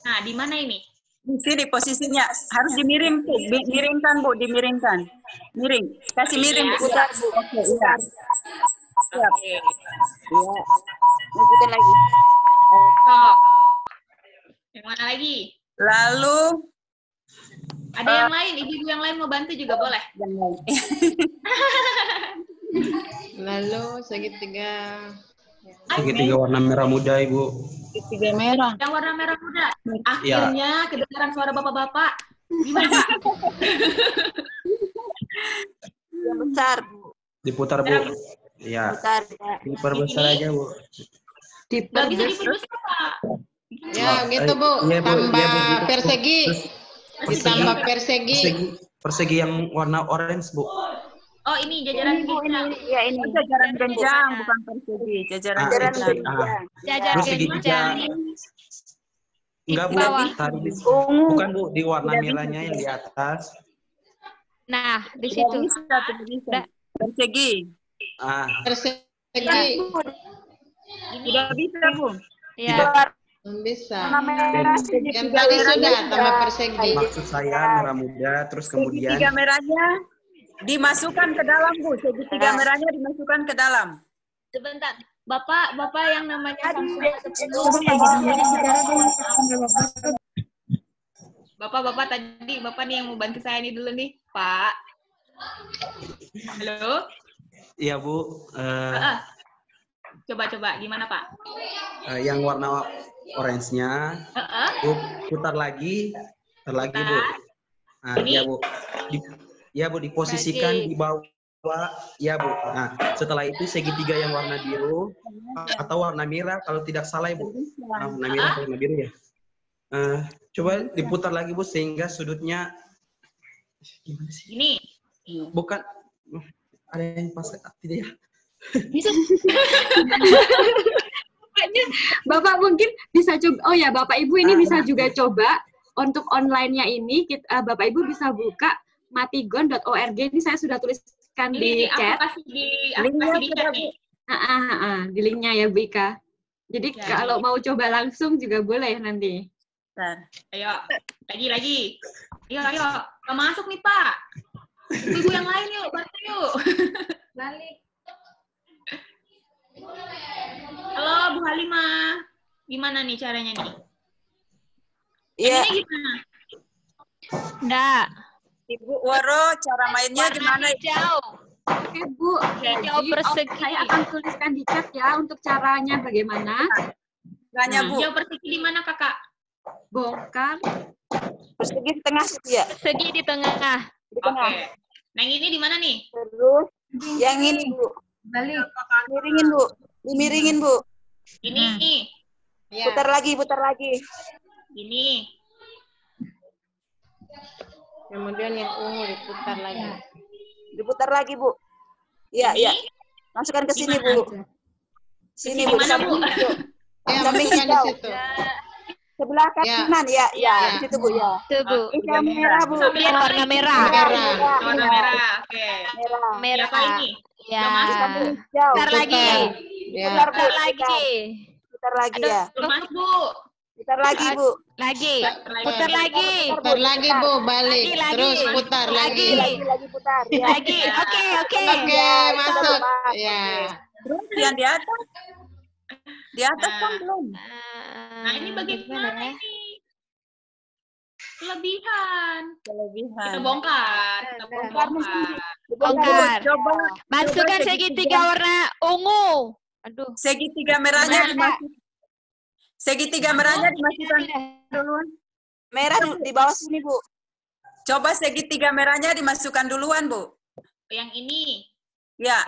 Nah, di mana ini? Di sini posisinya harus dimiring tuh, miringkan Bu, dimiringkan. Miring, kasih miring Bu. Putar Bu. Oke, iya. Siap. Oke. Iya. Lanjutkan lagi. Stop. Yang mana lagi? Lalu Ada yang lain, ibu-ibu yang lain mau bantu juga boleh. Lalu segitiga. Segitiga warna merah muda, Ibu. Segitiga merah. Yang warna merah muda. Akhirnya kedengaran suara bapak-bapak. Gimana, Pak? Yang besar, Bu. Diputar, Bu. Iya. Besar. Diperbesar aja, Bu. Nggak bisa diperbesar, Pak. Ya, gitu Bu. Iya, Bu. Tambah Iya, begitu. persegi. Ditambah persegi. Persegi yang warna orange, Bu. Oh, ini jajaran genjang. Ya, ini jajaran genjang, bukan persegi. Jajaran genjang. Jajaran Terus segitiga. genjang. Enggak, Bu. Tadi bukan, Bu. Di warna merahnya yang di atas. Nah, di situ. Persegi. Persegi. Tidak bisa, Bu. Ya. Bisa. Merah, Yang tadi sudah tambah persegi. Maksud saya merah muda, terus kemudian segitiga merahnya dimasukkan ke dalam, Bu. Segitiga merahnya dimasukkan ke dalam. Sebentar. Bapak yang namanya Samsung 10. Bapak tadi, Bapak nih yang mau bantu saya nih dulu nih, Pak. Halo? Iya, Bu. Coba, gimana, Pak? Yang warna orange-nya, Bu, putar lagi, Bu. Nah, iya, Bu. Ya, Bu, diposisikan di bawah. Ya, Bu. Nah, setelah itu segitiga yang warna biru atau warna merah kalau tidak salah, Bu. Nah, warna merah atau warna biru ya. Coba diputar lagi, Bu, sehingga sudutnya gimana sih? Ini. Bukan ada yang pas tidak ya? Bapak mungkin bisa coba. Oh ya, Bapak Ibu ini bisa juga coba untuk online-nya ini. Bapak Ibu bisa buka matigon.org. Ini saya sudah tuliskan di chat. Di linknya ya, Bu Ika. Jadi kalau mau coba langsung juga boleh nanti. Ayo, lagi. Ayo. Mau masuk nih, Pak. Ibu yang lain yuk, bantu yuk. Balik. Halo, Bu Halimah. Gimana nih caranya nih? Iya. Ini gimana? Enggak. Ibu Woro, cara mainnya gimana? Hijau. Oke, Bu. Hijau persegi. Saya akan tuliskan di chat ya untuk caranya bagaimana. Tanya, Bu. Hijau persegi di mana, Kakak? Bongkar. Persegi di tengah ya? Persegi di tengah. Oke. Nah, yang ini di mana nih? Terus yang ini, Bu. Balik. Miringin, Bu. Dimiringin, Bu. Ini. Putar lagi. Ini. Kemudian yang ungu diputar lagi. Diputar lagi, Bu. Iya. Masukkan ke sini, Bu. Sini, Bu. Mana, Bu? Samping hijau. Sebelah kanan, ya. Di situ, Bu, ya. Itu, Bu. Yang merah, Bu. Yang warna merah. Warna merah. Oke. Merah. Apa ini? Ya. Putar lagi. Putar, Bu. Putar lagi. Putar lagi, ya. Masuk, Bu. Putar lagi, Bu. Lagi. Putar lagi. Putar lagi, Bu. Balik. Lagi. Terus putar lagi. Lagi putar. Ya. Lagi. Oke. Oke, masuk. Ya. Terus yang di atas? Di atas kan belum. Nah, ini bagaimana ini? Kelebihan. Kita bongkar. Bongkar. Coba. Masukkan segitiga warna ungu. Aduh. Segitiga merahnya dimasukkan. Segitiga merahnya dimasukkan duluan. Merah di bawah sini, Bu. Coba segitiga merahnya dimasukkan duluan, Bu. Yang ini. Ya.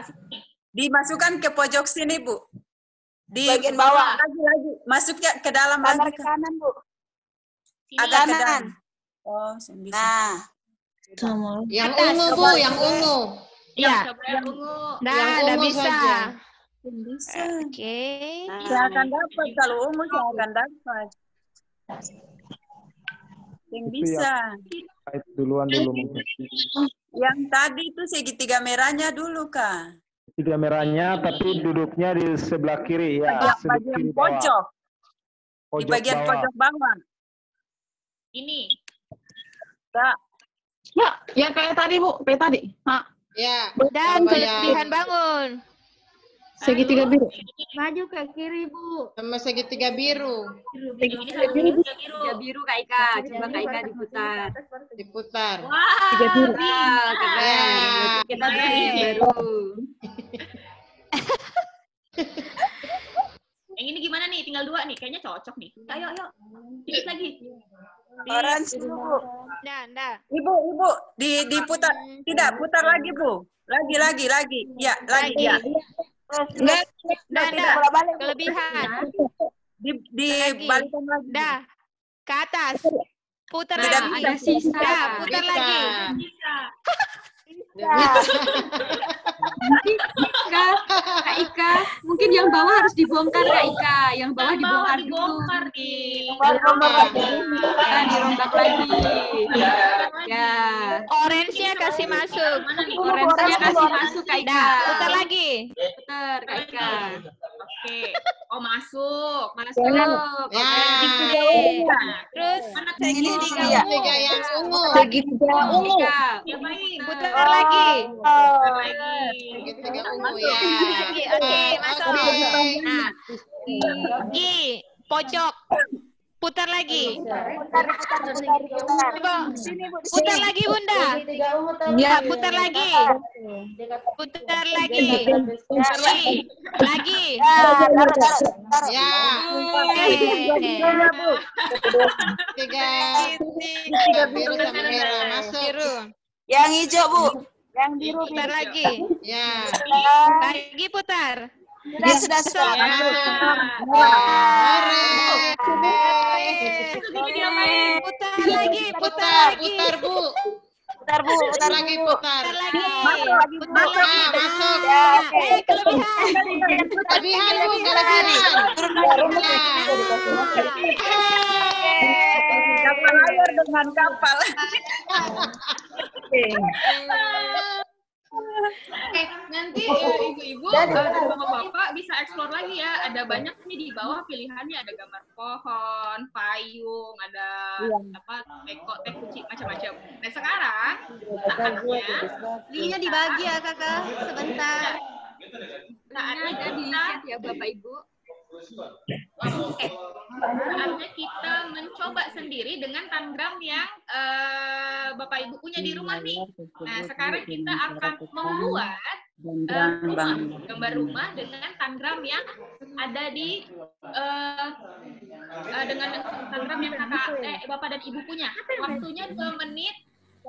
Dimasukkan ke pojok sini, Bu. Di bagian bawah. Lagi. Masuknya ke dalam lagi. Ke kanan, Bu. Agak ke kanan. dalam. Oh, bisa. Nah. Yang ungu, Bu. Yang ungu. Iya. Yang ungu. Nah, udah bisa. Bisa. Oke. Saya akan dapat. Kalau ungu, saya akan dapat. Yang bisa. Duluan dulu. Yang tadi itu segitiga merahnya dulu, Kak. Segitiga merahnya, tapi duduknya di sebelah kiri ya. Bagian pojok. Di bagian pojok bawah. Ini. Ya, yang kayak tadi Bu, kayak tadi. Ya. Dan kelebihan bangun. Segitiga biru. Maju ke kiri, Bu. Sama segitiga biru. Segitiga biru Kak Ika. Coba Kak Ika diputar. Diputar. Wah, keren. Ya. Kita beli yang baru. Yang ini gimana nih? Tinggal 2 nih. Kayaknya cocok nih. Ayo. Dikit lagi. Orange dulu, Bu. Nah. Ibu, diputar. Tidak, putar lagi, Bu. Lagi. Ya, lagi. Ya. Enggak. Kelebihan. Dibalikan lagi. Dah. Ke atas. Putar Tidak lagi. Ada sisa. Dah, putar lagi. Kak Ika, mungkin yang bawah harus dibongkar Kak Ika. Yang bawah dibongkar dulu. Dirombak lagi. Ya. Orange-nya kasih masuk. Orange-nya kasih masuk Kak Ika. Putar lagi. Putar Kak Ika. Oke. Oh, masuk. Terus Segitiga yang ungu. Segitiga ungu. putar lagi. Segitiga ungu ya. Oke, masuk. Nah, Gi, pojok. Putar lagi. Putar lagi, Bunda. Ya, putar lagi. Putar lagi. Lagi. Ya. Tiga biru sama merah masuk. Biru. Yang hijau, Bu. Yang biru. Putar lagi. Ya. Lagi putar. Sudah. Putar lagi, putar Bu. Putar lagi. Putar lagi. Masuk. Kelebihan, Bu, kelebihan. Kapal air dengan kapal. Nanti ibu-ibu dan bapak-bapak bisa eksplor lagi ya. Ada banyak nih di bawah pilihannya. Ada gambar pohon, payung, ada teh kucing, macam-macam. Nah sekarang saatnya Linknya dibagi ya kakak, sebentar. Saatnya ada di chat ya Bapak Ibu. Saatnya kita mencoba sendiri dengan tangram yang Bapak Ibu punya di rumah nih. Nah, sekarang kita akan membuat gambar rumah dengan tangram yang ada di dengan tangram yang Bapak dan Ibu punya. Waktunya 2 menit.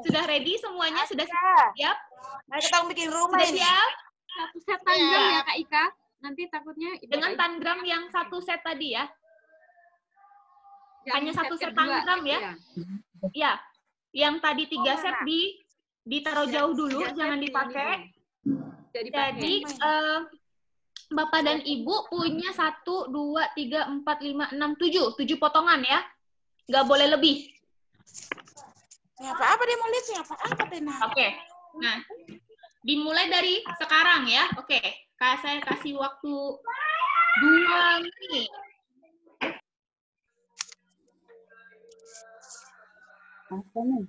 Sudah ready semuanya? Sudah siap? Kita bikin rumah sudah ini. siap? Satu set tangram ya Kak Ika. Nanti takutnya dengan tangram yang 1 set tadi ya. Yang hanya 1 set kedua, tangram ya. Ya. Yang tadi 3 set ditaruh jauh dulu, jangan dipakai. Jadi Bapak dan Ibu punya 1, 2, 3, 4, 5, 6, 7 potongan ya. Nggak boleh lebih. Apa dia mau lihat siapa? Apa Tena? Oke. Nah, dimulai dari sekarang ya. Oke. Saya kasih waktu 2 menit. Apa nih?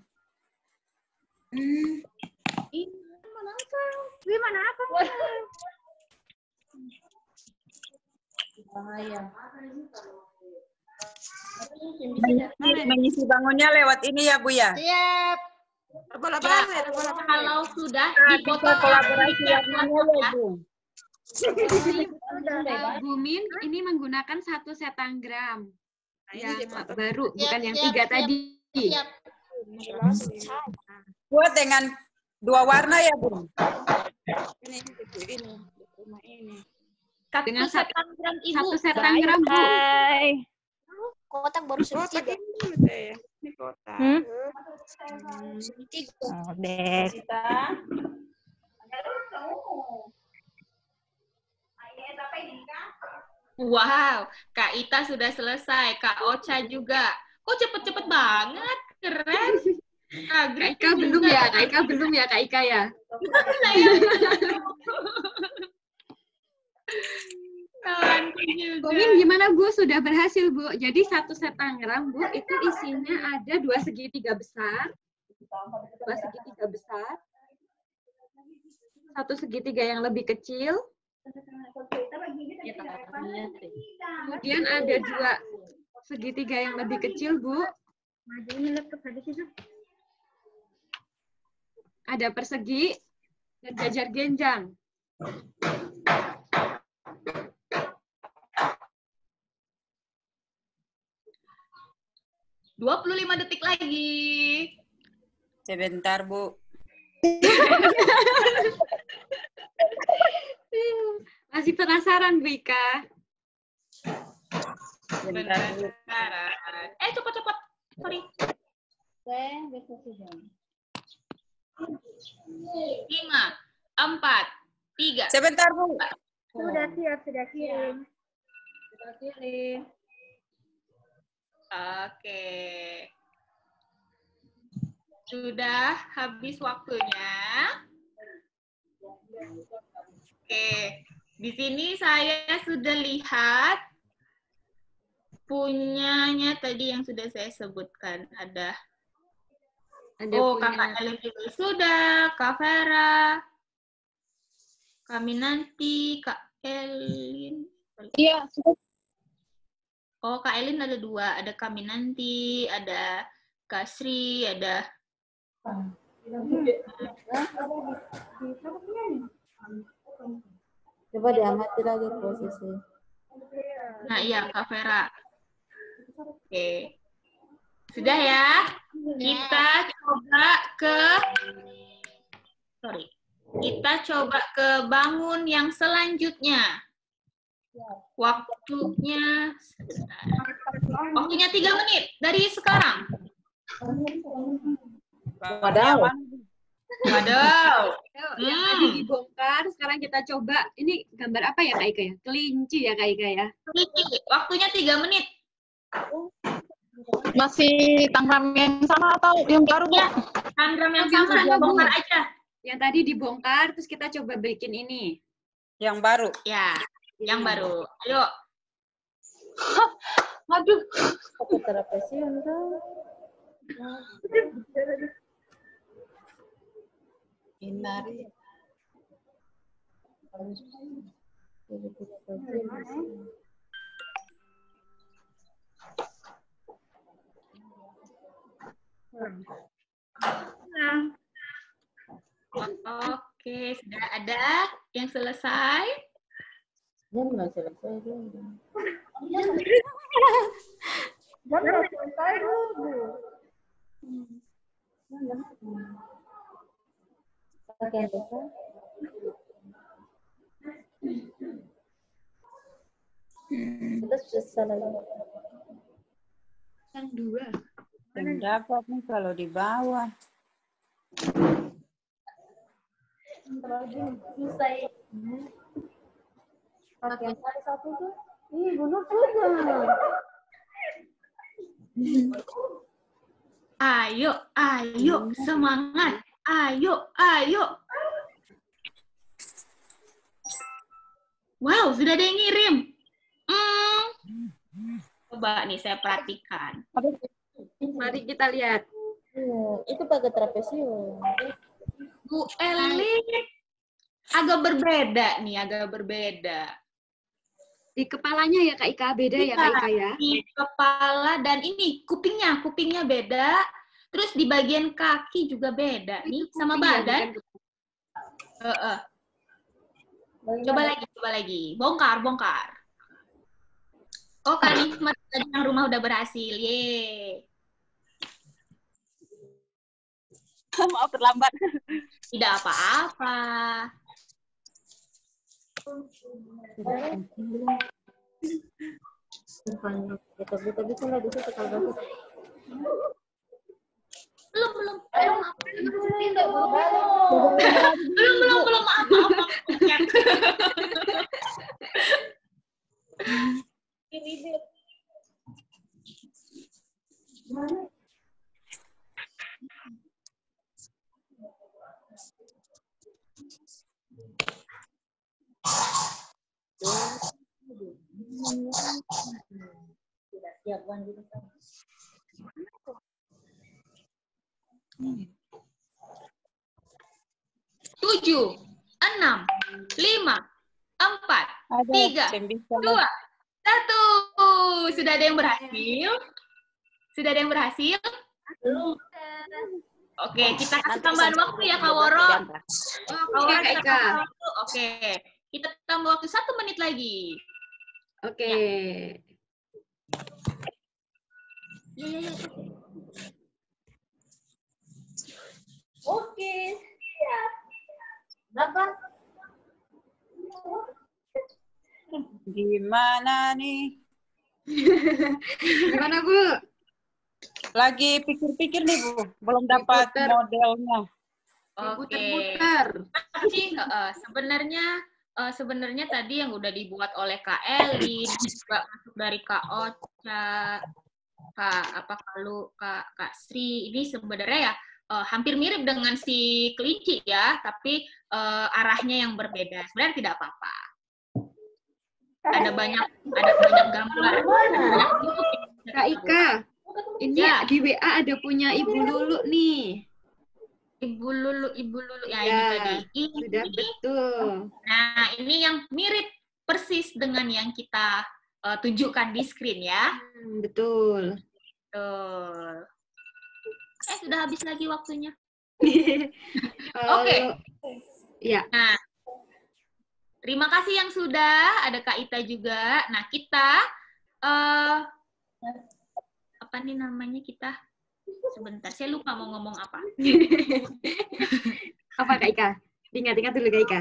Gimana apa? Mengisi bangunnya lewat ini ya Bu ya? Siap. Kalau sudah dipotong kolaborasi yang mana ya Bu? Bu Min, ini menggunakan 1 set tangram yang baru, bukan yang 3 tadi. Buat dengan 2 warna ya Bu? Dengan 1 tangram Ibu. 1 set tangram Bu. Kotak baru segitiga. Ini kotak. Wow, Kak Ita sudah selesai, Kak Ocha juga. Kok cepet-cepet banget, keren. Kak Ika belum ya, Kak Ika belum ya, Kak Ika ya. Kawanku Komin gimana Bu? Sudah berhasil Bu. Jadi satu set Tangerang Bu itu isinya ada 2 segitiga besar, 2 segitiga besar, 1 segitiga yang lebih kecil, kemudian ada 2 segitiga yang lebih kecil Bu. Ada persegi dan jajar genjang. 25 detik lagi. Sebentar, Bu. Masih penasaran, Bu Ika? Sebentar. Cepat-cepat. Sorry. 5, 4, 3. Sebentar, Bu. Sudah siap, sudah kirim. Sudah kirim. Oke. Sudah habis waktunya. Oke. Di sini saya sudah lihat punyanya tadi yang sudah saya sebutkan. Ada Kakak Elin juga sudah, Kak Vera, kami nanti, Kak Elin. Iya, sudah. Oh, Kak Elin ada 2. Ada kami nanti, ada Kak Sri, ada... Coba diamati lagi posisi. Nah, iya, Kak Vera. Oke. Sudah ya? Kita coba ke... Kita coba ke bangun yang selanjutnya. Waktunya 3 menit dari sekarang. Wadaw. Yang tadi dibongkar, sekarang kita coba. Ini gambar apa ya Kak Ika ya? Kelinci ya Kak Ika ya? Kelinci. Waktunya 3 menit. Masih Tangram yang sama atau yang baru? Ya, Tangram yang sama, bongkar aja. Yang tadi dibongkar, terus kita coba bikin ini. Yang baru? Ya. Yang baru. Ayo. Aduh. Aku terapesian kan. Inari. Oke, sudah ada yang selesai. Jam nggak selesai dulu. Jam nggak selesai dulu. Pakai yang besar. Kita susah lagi. Yang 2. Belum dapat nih kalau di bawah. Lagi selesai. Pakai yang satu tuh. Ih, bunuh sudah. Ayo, semangat. Ayo. Wow, sudah ada yang ngirim. Coba nih saya perhatikan. Mari kita lihat. Itu pakai trapesium. Bu Elin agak berbeda. Di kepalanya ya Kak Ika, beda ya Kak Ika ya? Di kepala dan ini kupingnya beda. Terus di bagian kaki juga beda nih sama badan. Coba lagi. Bongkar. Oh, Kak Nikmat tadi yang rumah udah berhasil. Ye. Maaf terlambat. Tidak apa-apa. Kita bisa nggak di situ kalau Belum. Maaf. Ini Tidak siap kan gitu kan. 7, 6, 5, 4, 3, 2, 1. Sudah ada yang berhasil? Sudah ada yang berhasil? Oke, kita kasih tambahan waktu ya, Kak Woro. Kak Woro, kita tambah waktu. Oke, kita tambah waktu 1 menit lagi. Oke. Ya. Oke, siap. Berapa? Gimana nih? Gimana, Bu? Lagi pikir-pikir nih, Bu. Belum dapat modelnya. Oke. Tapi sebenarnya tadi yang udah dibuat oleh Kak Eli, juga masuk dari Kak Ocha, Kak Sri, ini sebenarnya ya hampir mirip dengan si kelinci ya, tapi arahnya yang berbeda. Sebenarnya tidak apa-apa. Ada banyak gambar. Kak Ika, ini ya. di WA ada punya Ibu Lulu nih. Ibu Lulu ya, ini tadi. Sudah betul. Nah, ini yang mirip persis dengan yang kita tunjukkan di screen ya. Betul. Betul. Sudah habis lagi waktunya. Oke. Ya. Nah, terima kasih yang sudah, ada Kak Ita juga. Nah, kita apa nih namanya kita? Sebentar, saya lupa mau ngomong apa. Apa Kak Ika? Ingat-ingat dulu Kak Ika.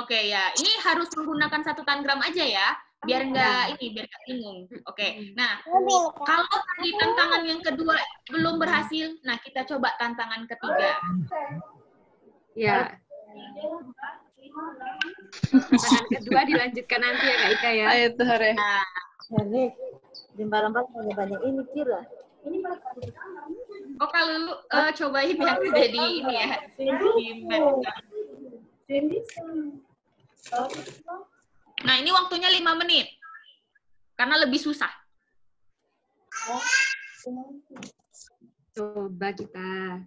Oke ya, ini harus menggunakan 1 tangram aja ya, biar nggak bingung. Oke, nah kalau tadi tantangan yang kedua belum berhasil, nah kita coba tantangan ketiga. Ya. Tantangan kedua dilanjutkan nanti ya Kak Ika ya. Ayo tuh Hore. Jadi jembaran banyak ini kira. Ini Oh kalau lu cobain yang udah di ini ya, di map. Nah ini waktunya 5 menit, karena lebih susah. Coba kita.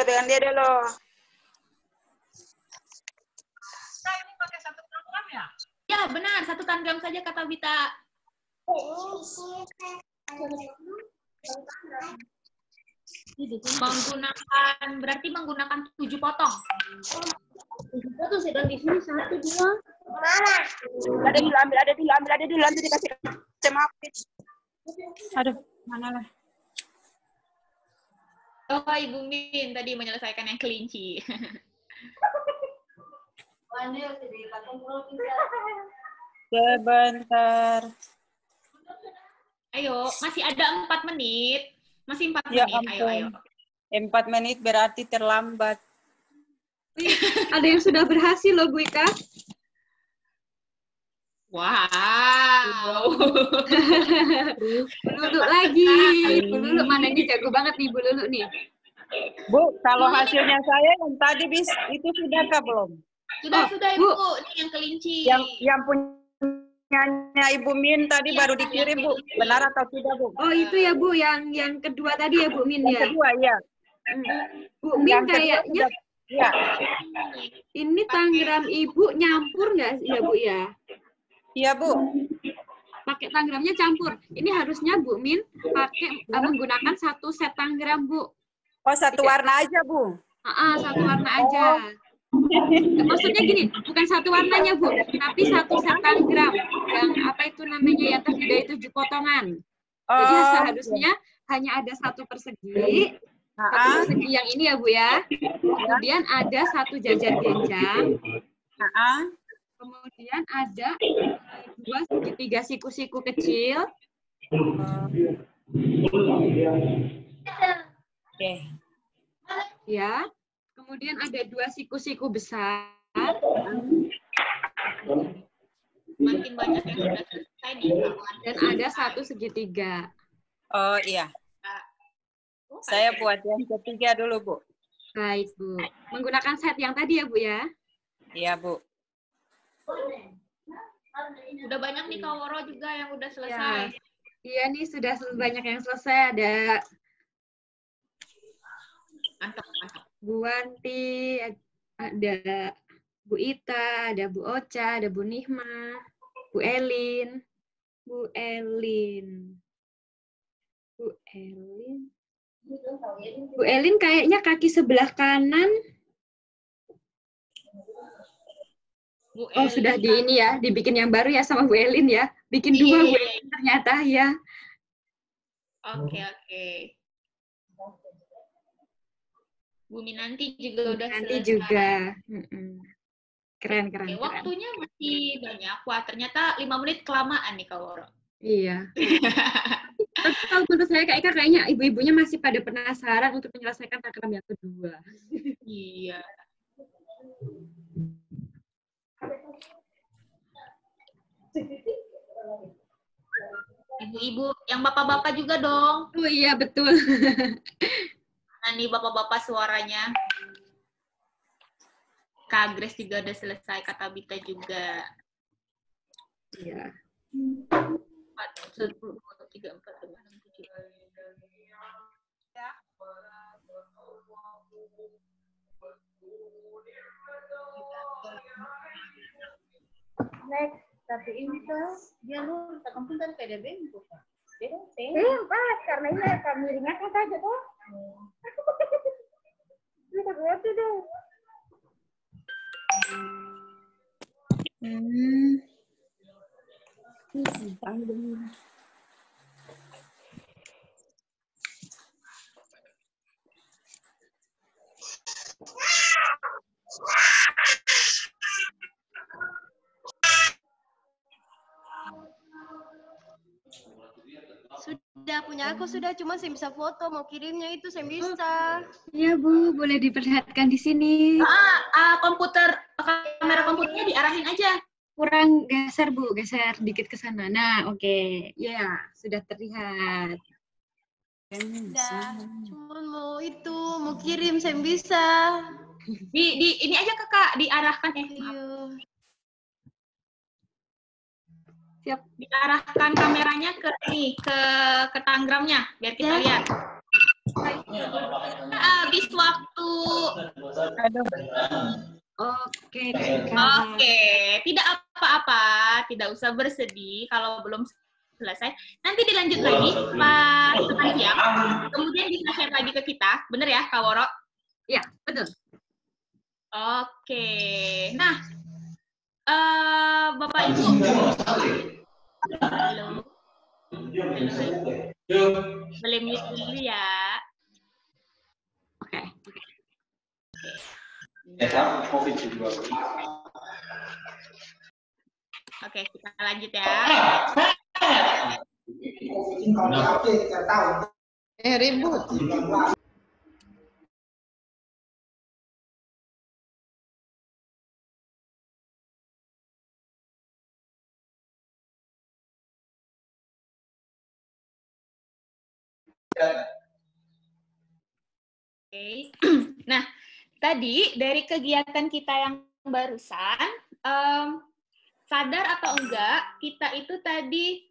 Pegang dia dulu. Ini pakai 1 program ya? Ya benar, 1 tangram saja kata Vita. Berarti menggunakan 7 potong. 7 potong sedang di sini 1, 2. Mana? Ada dulu, nanti dikasih cemapit. Aduh, mana lah. Oh, Ibu Min tadi menyelesaikan yang kelinci. Sebentar. Ayo, masih ada 4 menit. Masih 4 Ya menit, ayo. 4 menit berarti terlambat. Ada yang sudah berhasil loh Bu Ika. Wow. Bu Lulu lagi. Bu Lulu mana ini jago banget nih Bu Lulu nih. Bu, kalau hasilnya saya yang tadi itu sudahkah belum? Sudah Ibu, ini yang kelinci. Yang punyanya Ibu Min tadi baru dikirim Bu. Benar atau tidak Bu? Oh itu ya Bu, yang kedua tadi ya Bu Min ya. Yang kedua ya. Bu Min kayaknya ya. Ini tanggram Ibu nyampur nggak ya Bu ya? Iya Bu. Pakai tanggramnya campur. Ini harusnya Bu Min pakai menggunakan 1 set tangram Bu. Oh 1 warna aja Bu? 1 warna aja. Maksudnya gini, bukan 1 warnanya Bu, tapi 1 set tangram. Yang apa itu namanya yang terdiri dari 7 potongan. Jadi seharusnya hanya ada 1 persegi, Satu segi yang ini ya Bu ya. Kemudian ada satu jajar genjang. Kemudian ada dua segitiga siku-siku kecil. Oke. Ya. Kemudian ada dua siku-siku besar. Makin banyak yang sudah selesai nih. Dan ada satu segitiga. Oh iya. Saya buat yang ketiga dulu, Bu. Baik, Bu. Menggunakan set yang tadi ya, Bu ya? Iya, Bu. Udah banyak nih Kak Woro juga yang udah selesai. Iya nih, sudah banyak yang selesai. Ada Bu Wanti, ada Bu Ita, ada Bu Ocha, ada Bu Nihma, Bu Elin. Bu Elin. Bu Elin kayaknya kaki sebelah kanan. Oh, sudah di ini ya, dibikin yang baru ya sama Bu Elin ya. Bikin dua Bu Elin ternyata ya. Oke. Bu Minanti juga udah Nanti selesai. juga. Keren. Oke, waktunya masih banyak. Wah, ternyata 5 menit kelamaan nih Kak Woro. Iya. Tapi kalau menurut saya Kak Ika kayaknya ibu-ibunya masih pada penasaran untuk menyelesaikan takrab yang kedua. Iya. Ibu-ibu, yang bapak-bapak juga dong. Oh iya, betul. Nah, nih bapak-bapak suaranya. Kak Grace juga udah selesai, Kak Tabita juga. Iya. 1, 2, 3, 4, 5, 6, 7. Next, tapi ini tuh dia lu tak komputer kayak bengkok. Pas karena ini kami ringankan saja tuh. Ini tak buat tuh. Sudah punya aku sudah, cuma saya bisa foto, mau kirimnya itu saya bisa. Iya Bu, boleh diperlihatkan di sini. Kamera komputernya diarahin aja. Kurang geser Bu, geser dikit ke sana. Nah, oke. Ya, sudah terlihat. Sudah, cuma mau itu, mau kirim saya bisa. Ini aja Kakak, diarahkan Siap. Diarahkan kameranya ke Tanggramnya biar kita lihat. Habis waktu. Oke. Tidak apa-apa, tidak usah bersedih kalau belum selesai. Nanti dilanjut lagi pas makan siang. Kemudian bisa share lagi ke kita, bener ya Kak Woro? Iya, betul. Oke. Nah, Bapak Ibu. Halo. Boleh mute dulu ya. Oke. Oke, kita lanjut ya. Ribut. Oke. Nah, tadi dari kegiatan kita yang barusan, sadar atau enggak, kita itu tadi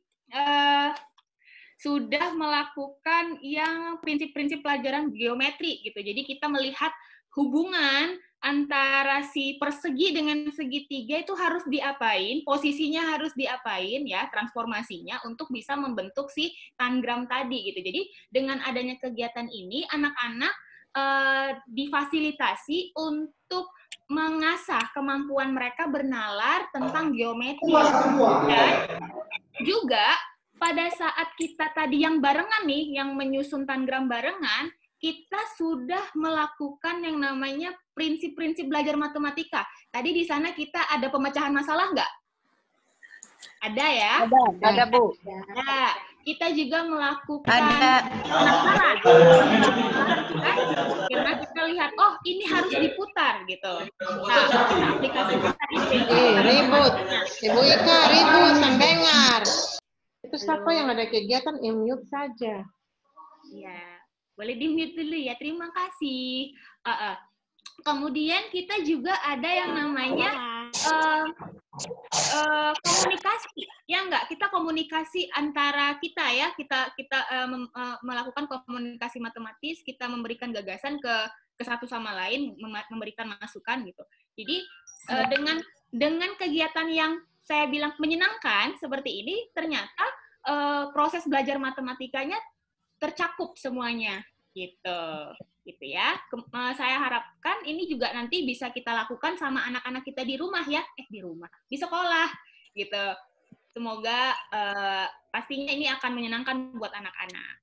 sudah melakukan yang prinsip-prinsip pelajaran geometri gitu. Jadi kita melihat hubungan antara si persegi dengan segitiga itu harus diapain, posisinya harus diapain ya, transformasinya untuk bisa membentuk si tangram tadi gitu. Jadi dengan adanya kegiatan ini anak-anak difasilitasi untuk mengasah kemampuan mereka bernalar tentang geometri. Dan juga pada saat kita tadi yang barengan nih, yang menyusun tangram barengan, kita sudah melakukan yang namanya prinsip-prinsip belajar matematika. Tadi di sana kita ada pemecahan masalah nggak? Ada ya? Ada Bu. Nah, kita juga melakukan Ada. penasaran. Karena kita lihat, oh ini harus diputar gitu. Nah, kita aplikasikan tadi. Ribut. Ibu Ika ribut, sambengar. Itu siapa yang ada kegiatan, mute saja. Ya, boleh di-mute dulu ya. Terima kasih. Kemudian kita juga ada yang namanya komunikasi, ya enggak? Kita komunikasi antara kita ya, kita melakukan komunikasi matematis, kita memberikan gagasan ke satu sama lain, memberikan masukan gitu. Jadi dengan kegiatan yang saya bilang menyenangkan seperti ini, ternyata proses belajar matematikanya tercakup semuanya gitu ya. Saya harapkan ini juga nanti bisa kita lakukan sama anak-anak kita di rumah ya, di sekolah gitu. Semoga pastinya ini akan menyenangkan buat anak-anak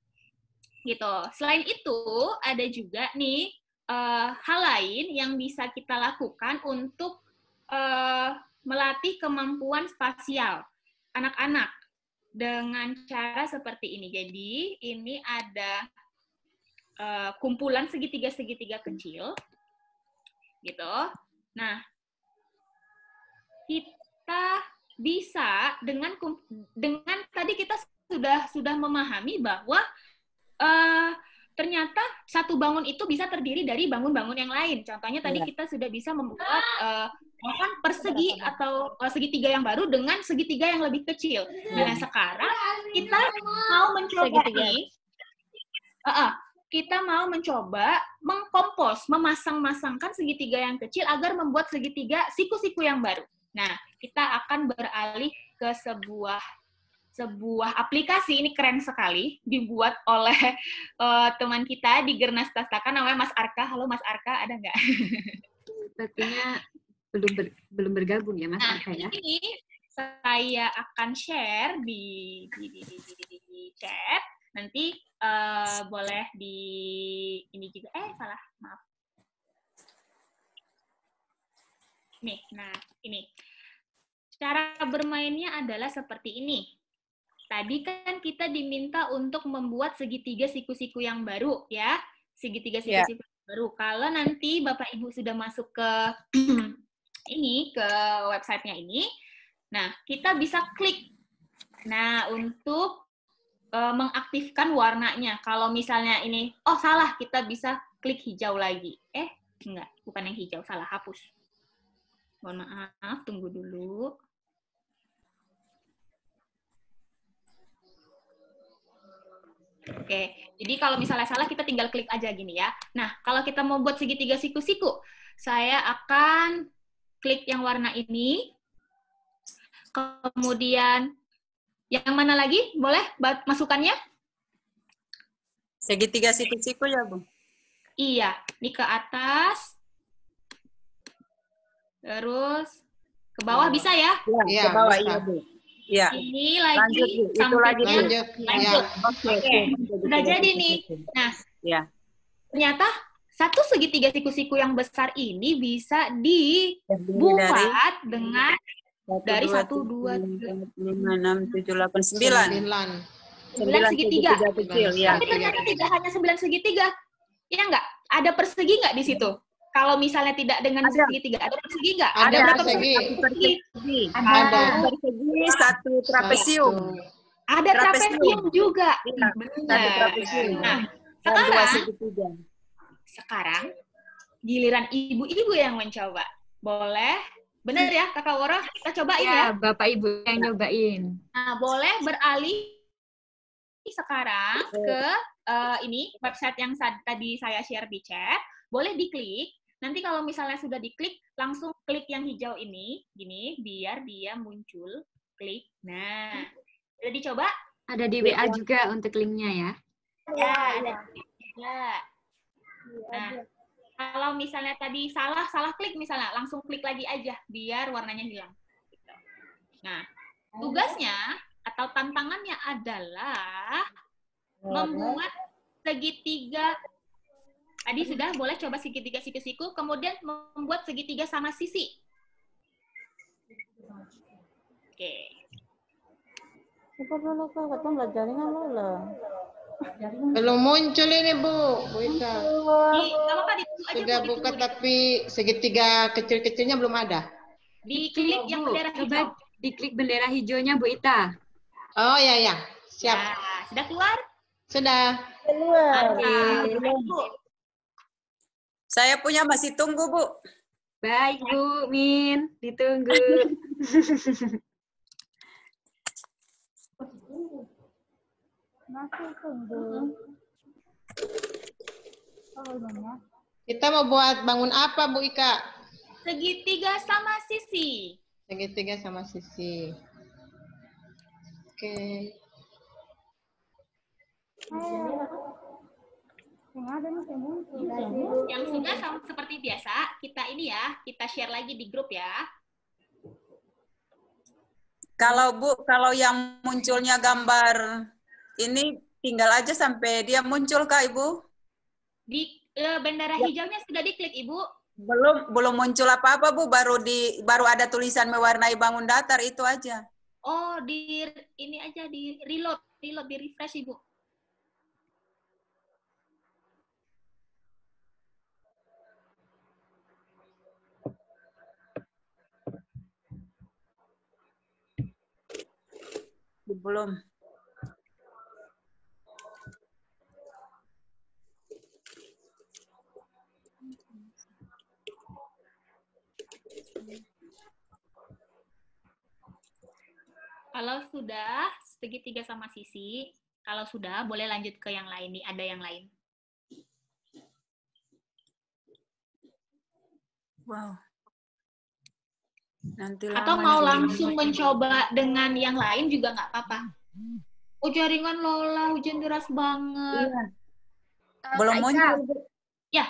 gitu. Selain itu ada juga nih hal lain yang bisa kita lakukan untuk melatih kemampuan spasial anak-anak dengan cara seperti ini. Jadi ini ada kumpulan segitiga-segitiga kecil, gitu. Nah, kita bisa dengan tadi kita sudah memahami bahwa ternyata satu bangun itu bisa terdiri dari bangun-bangun yang lain. Contohnya tadi kita sudah bisa membuat persegi atau segitiga yang baru dengan segitiga yang lebih kecil. Nah, sekarang kita mau mencoba nih. Kita mau mencoba mengkompos, memasang-masangkan segitiga yang kecil agar membuat segitiga siku-siku yang baru. Nah, kita akan beralih ke sebuah aplikasi, ini keren sekali, dibuat oleh teman kita di Gernas Tastaka, namanya Mas Arka. Halo Mas Arka, ada nggak? Sepertinya belum bergabung ya Mas Arka ya? Ini saya akan share di chat. Nanti boleh di ini juga. Salah, maaf. Nih, nah ini. Cara bermainnya adalah seperti ini. Tadi kan kita diminta untuk membuat segitiga siku-siku yang baru, ya. Segitiga siku-siku yang baru. Kalau nanti Bapak Ibu sudah masuk ke ke websitenya ini, nah kita bisa klik. Nah, untuk mengaktifkan warnanya. Kalau misalnya ini, salah, kita bisa klik hijau lagi. Enggak, bukan yang hijau, salah, hapus. Mohon maaf, tunggu dulu. Oke, jadi kalau misalnya salah, kita tinggal klik aja gini ya. Nah, kalau kita mau buat segitiga siku-siku, saya akan klik yang warna ini. Kemudian, yang mana lagi? Boleh masukannya? Segitiga siku-siku ya, Bu? Iya, ini ke atas. Terus ke bawah bisa ya? Iya, ke bawah iya, Bu. Iya. Ini lagi lanjut, Bu. Itu lagi, Bu. Lanjut. Oke. Sudah jadi nih. Nah, ternyata satu segitiga siku-siku yang besar ini bisa dibuat dengan dari 1, 2, 3, 5, 6, 7, 8, 9. 9 segitiga. Kecil, ya. Tapi ternyata tidak hanya 9 segitiga. Iya nggak? Ada persegi nggak di situ? Kalau misalnya tidak dengan segitiga, ada persegi nggak? Ada berapa persegi? Ada persegi, satu trapesium. Ada trapesium juga. Benar. Nah, sekarang giliran ibu-ibu yang mencoba. Boleh? Benar ya, Kakak Woro? Kita cobain ya. Bapak Ibu yang nyobain. Nah, boleh beralih sekarang ke ini website yang tadi saya share di chat. Boleh diklik. Nanti kalau misalnya sudah diklik, langsung klik yang hijau ini, gini, biar dia muncul. Klik. Nah, sudah dicoba? Ada di WA juga untuk linknya ya. Ya, ada di WA. Nah, kalau misalnya tadi salah klik misalnya, langsung klik lagi aja biar warnanya hilang. Gitu. Nah, tugasnya atau tantangannya adalah membuat segitiga Tadi sudah, boleh coba segitiga siku-siku, kemudian membuat segitiga sama sisi. Oke. Coba dulu Kak, katanya nggak jaringan Lola. Belum muncul ini Bu Ika. Nggak apa-apa, ditunggu aja Sudah Bu, buka ditunggu. tapi segitiga kecil-kecilnya belum ada. Diklik yang bendera hijau. Coba diklik bendera hijaunya Bu Ita. Oh ya, siap. Nah, sudah keluar? Sudah. Keluar. Saya punya masih tunggu, Bu. Baik, Bu Min. Ditunggu. Masih tunggu. Oh, iya. Kita mau buat bangun apa, Bu Ika? Segitiga sama sisi. Segitiga sama sisi. Oke. Yang sudah seperti biasa, kita ini ya, kita share lagi di grup ya. Kalau Bu, kalau yang munculnya gambar ini tinggal aja sampai dia muncul Kak Ibu? Di bendera hijaunya sudah diklik Ibu? Belum muncul apa-apa Bu, baru ada tulisan mewarnai bangun datar itu aja. Oh, di ini aja di reload, di refresh Ibu. Belum. Kalau sudah segitiga sama sisi, kalau sudah boleh lanjut ke yang lain nih, ada yang lain. Wow. Nanti Atau mau langsung mencoba dengan yang lain juga nggak apa-apa. Oh, jaringan Lola, hujan deras banget. Iya. Belum muncul. Ya.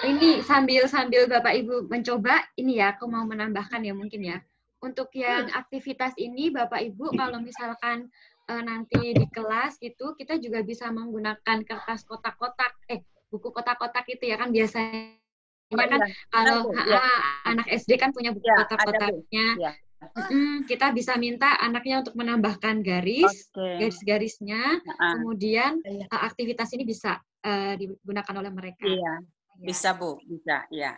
Ini sambil Bapak Ibu mencoba, ini ya, aku mau menambahkan ya mungkin ya. Untuk yang aktivitas ini, Bapak Ibu, kalau misalkan nanti di kelas gitu, kita juga bisa menggunakan kertas kotak-kotak, buku kotak-kotak itu ya kan biasanya kan kalau anak SD kan punya buku kotak-kotaknya. Kita bisa minta anaknya untuk menambahkan garis-garisnya, kemudian aktivitas ini bisa digunakan oleh mereka. Iya, bisa Bu, bisa, ya.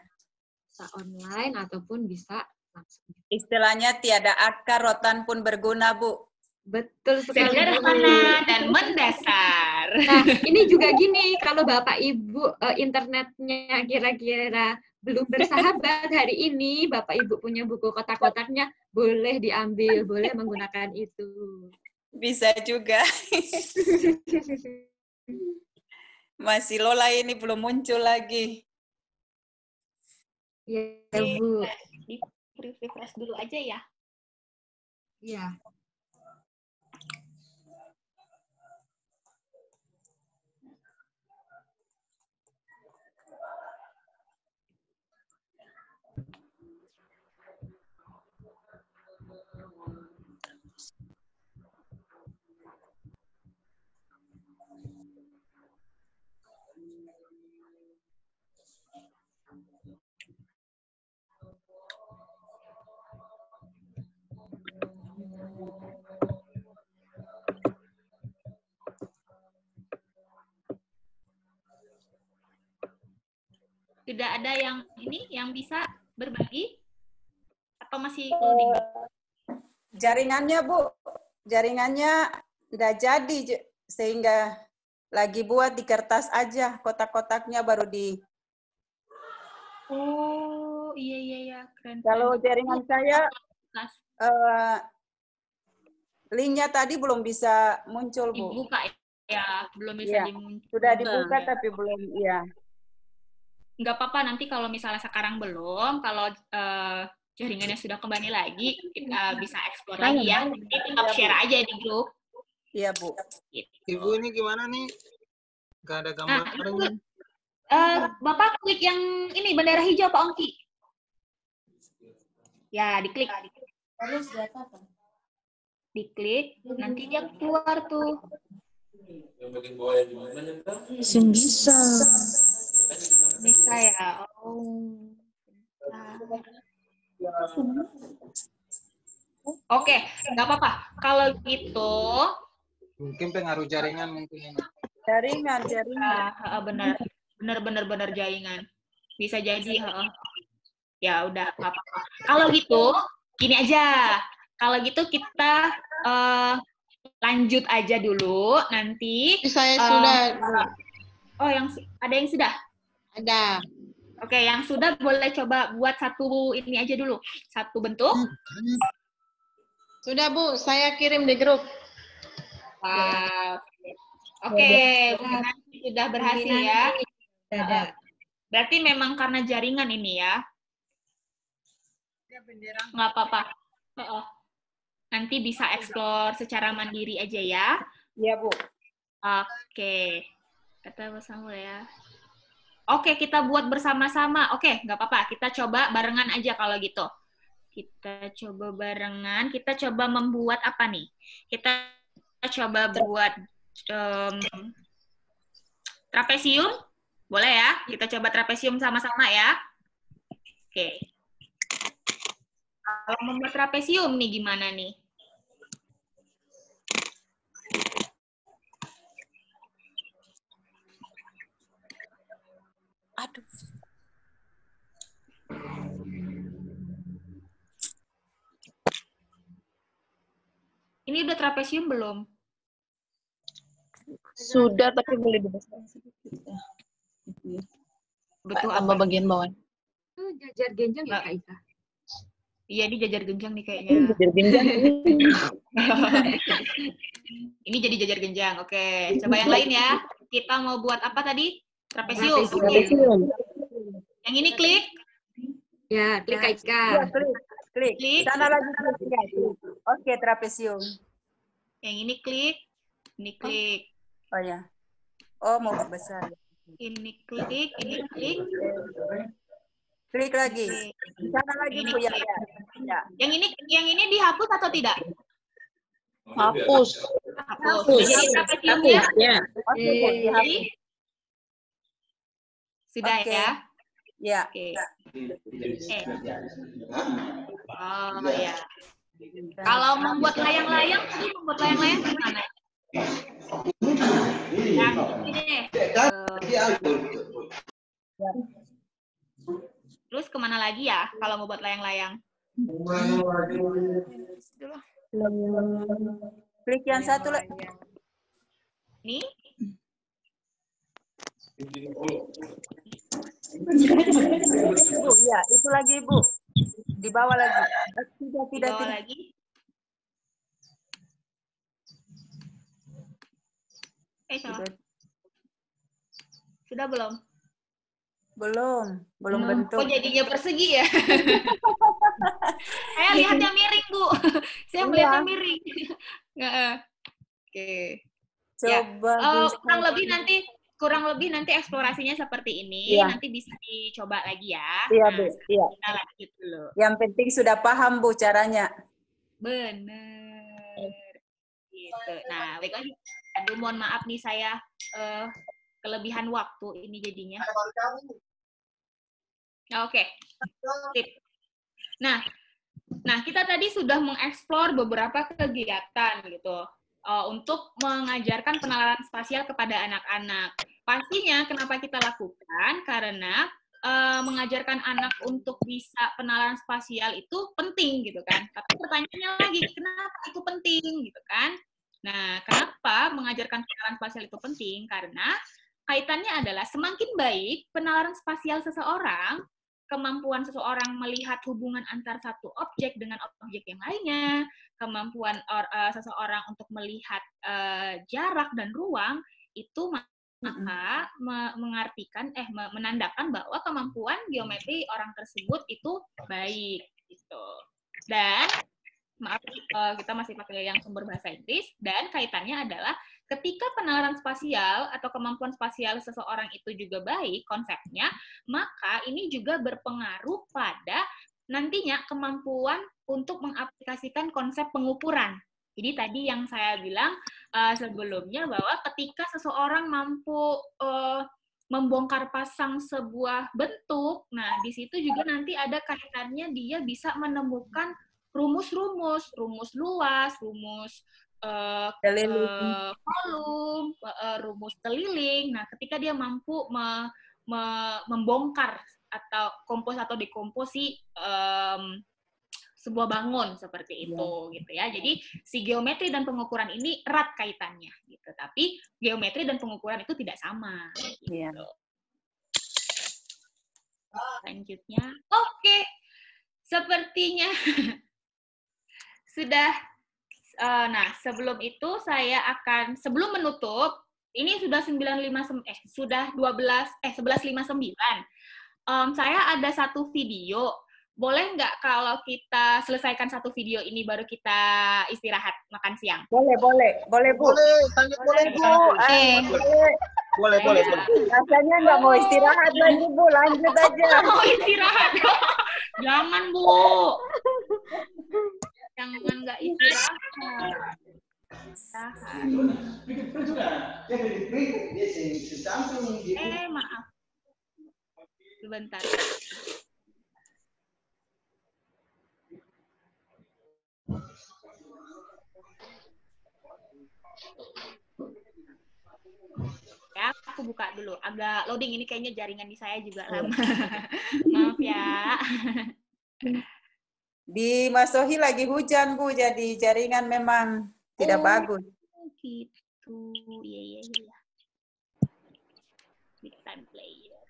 Bisa online ataupun bisa langsung. Istilahnya tiada akar rotan pun berguna, Bu. Betul sekali. Sederhana dan mendasar. Nah, ini juga gini, kalau Bapak Ibu internetnya kira-kira belum bersahabat hari ini, Bapak Ibu punya buku kotak-kotaknya, boleh diambil, boleh menggunakan itu. Bisa juga. Masih Lola ini belum muncul lagi. Ya, Bu. Di refresh dulu aja ya. Iya. Sudah ada yang ini yang bisa berbagi atau masih loading? Jaringannya Bu, jaringannya nggak jadi sehingga lagi buat di kertas aja, kotak-kotaknya baru di. Oh iya keren. Kalau jaringan saya linknya tadi belum bisa muncul Bu. Dibuka ya, belum bisa dimuncul. Sudah dibuka tapi belum Nggak apa-apa, nanti kalau misalnya sekarang belum, kalau jaringannya sudah kembali lagi, kita bisa explore lagi ya. Jadi tetap share aja di grup. Iya, Bu. Ibu ini gimana nih? Nggak ada gambarnya. Bapak klik yang ini, bendera hijau Pak Ongki. Ya, diklik. Terus lihat apa? Diklik, nanti dia keluar tuh. Bisa. Oke, nggak apa-apa. Kalau gitu, Mungkin pengaruh jaringan mungkin ini. Jaringan. bener jaringan. Bisa jadi. Ya udah, nggak apa-apa. Kalau gitu, gini aja. Kalau gitu kita lanjut aja dulu. Nanti. Saya sudah. Oh, ada yang sudah? Ada. Oke, yang sudah boleh coba buat satu ini aja dulu. Satu bentuk. Sudah, Bu. Saya kirim di grup. Wow. Oke, sudah berhasil ya. Berarti memang karena jaringan ini ya. Nggak apa-apa. Nanti bisa explore secara mandiri aja ya. Iya, Bu. Oke. Kata bersama ya. Oke, kita buat bersama-sama. Oke, nggak apa-apa. Kita coba barengan aja kalau gitu. Kita coba barengan. Kita coba membuat apa nih? Kita coba buat trapesium. Boleh ya? Kita coba trapesium sama-sama ya. Oke. Kalau membuat trapesium nih gimana nih? Aduh. Ini udah trapesium belum? Sudah, tapi boleh dibesar sedikit ya. Betul, tambah bagian bawah. Itu jajar genjang ya, Kak Ika? Iya, ini jajar genjang nih kayaknya. Jajar genjang. Ini jadi jajar genjang. Oke, coba yang lain ya. Kita mau buat apa tadi? Trapesium. Yang ini klik. Ya, klik Kak Ika. Ya, klik. Sana lagi klik. Oke, trapesium. Yang ini klik. Ini klik. Oh ya. Oh, mau besar. Ini klik, ini klik. Klik lagi. Sana lagi ini Bu ya. Yang ini dihapus atau tidak? Hapus. Jadi trapesiumnya. Ya. Oke, dihapus. Sudah ya? Ya. Oke. Oh ya. Kalau membuat layang-layang, membuat layang-layang gimana? Yang ini deh. Terus kemana lagi ya kalau mau buat layang-layang? Klik yang satu lagi. Ini? Bu, ya, itu lagi, Bu. Di bawah lagi. Tidak. Lagi. Salah. Sudah belum? Belum bentuk. Kok jadinya persegi ya? Saya lihatnya miring, Bu. Saya melihatnya miring. Oke. Coba. Kurang lebih nanti eksplorasinya seperti ini. Ya. Nanti bisa dicoba lagi ya. Iya, Bu. Iya. Kita lanjut dulu. Yang penting sudah paham, Bu, caranya. Bener. Gitu. Nah, baik lagi. Aduh, mohon maaf nih saya kelebihan waktu ini jadinya. Oke. Tip. Nah, kita tadi sudah mengeksplor beberapa kegiatan gitu untuk mengajarkan penalaran spasial kepada anak-anak. Pastinya kenapa kita lakukan? Karena mengajarkan anak untuk bisa penalaran spasial itu penting gitu kan. Tapi pertanyaannya lagi, kenapa itu penting gitu kan? Nah, kenapa mengajarkan penalaran spasial itu penting? Karena kaitannya adalah semakin baik penalaran spasial seseorang, kemampuan seseorang melihat hubungan antar satu objek dengan objek yang lainnya, kemampuan seseorang untuk melihat jarak dan ruang, itu maka menandakan bahwa kemampuan geometri orang tersebut itu baik gitu. Dan maaf, kita masih pakai yang sumber bahasa Inggris, dan kaitannya adalah ketika penalaran spasial atau kemampuan spasial seseorang itu juga baik konsepnya, maka ini juga berpengaruh pada nantinya kemampuan untuk mengaplikasikan konsep pengukuran. Jadi tadi yang saya bilang sebelumnya bahwa ketika seseorang mampu membongkar pasang sebuah bentuk, nah di situ juga nanti ada kaitannya dia bisa menemukan rumus luas, rumus kolom, rumus keliling. Nah, ketika dia mampu membongkar atau kompos atau dekomposi sebuah bangun seperti itu, gitu ya. Jadi si geometri dan pengukuran ini erat kaitannya, gitu. Tapi geometri dan pengukuran itu tidak sama. Gitu. Selanjutnya, oke, sepertinya sudah. Nah, sebelum itu saya akan, sebelum menutup, ini sudah 11.59. Saya ada satu video. Boleh nggak kalau kita selesaikan satu video ini baru kita istirahat makan siang? Boleh, Bu. Boleh, Bu. Boleh. Rasanya nggak mau istirahat lagi, Bu. Lanjut aja. Mau istirahat. Jangan, Bu. Jangan nggak istirahat. Maaf. Sebentar. Ya, aku buka dulu. Agak loading ini kayaknya jaringan di saya juga lama. Maaf ya. Di Masohi lagi hujan, Bu, jadi jaringan memang tidak bagus. Gitu. Iya. Big time player.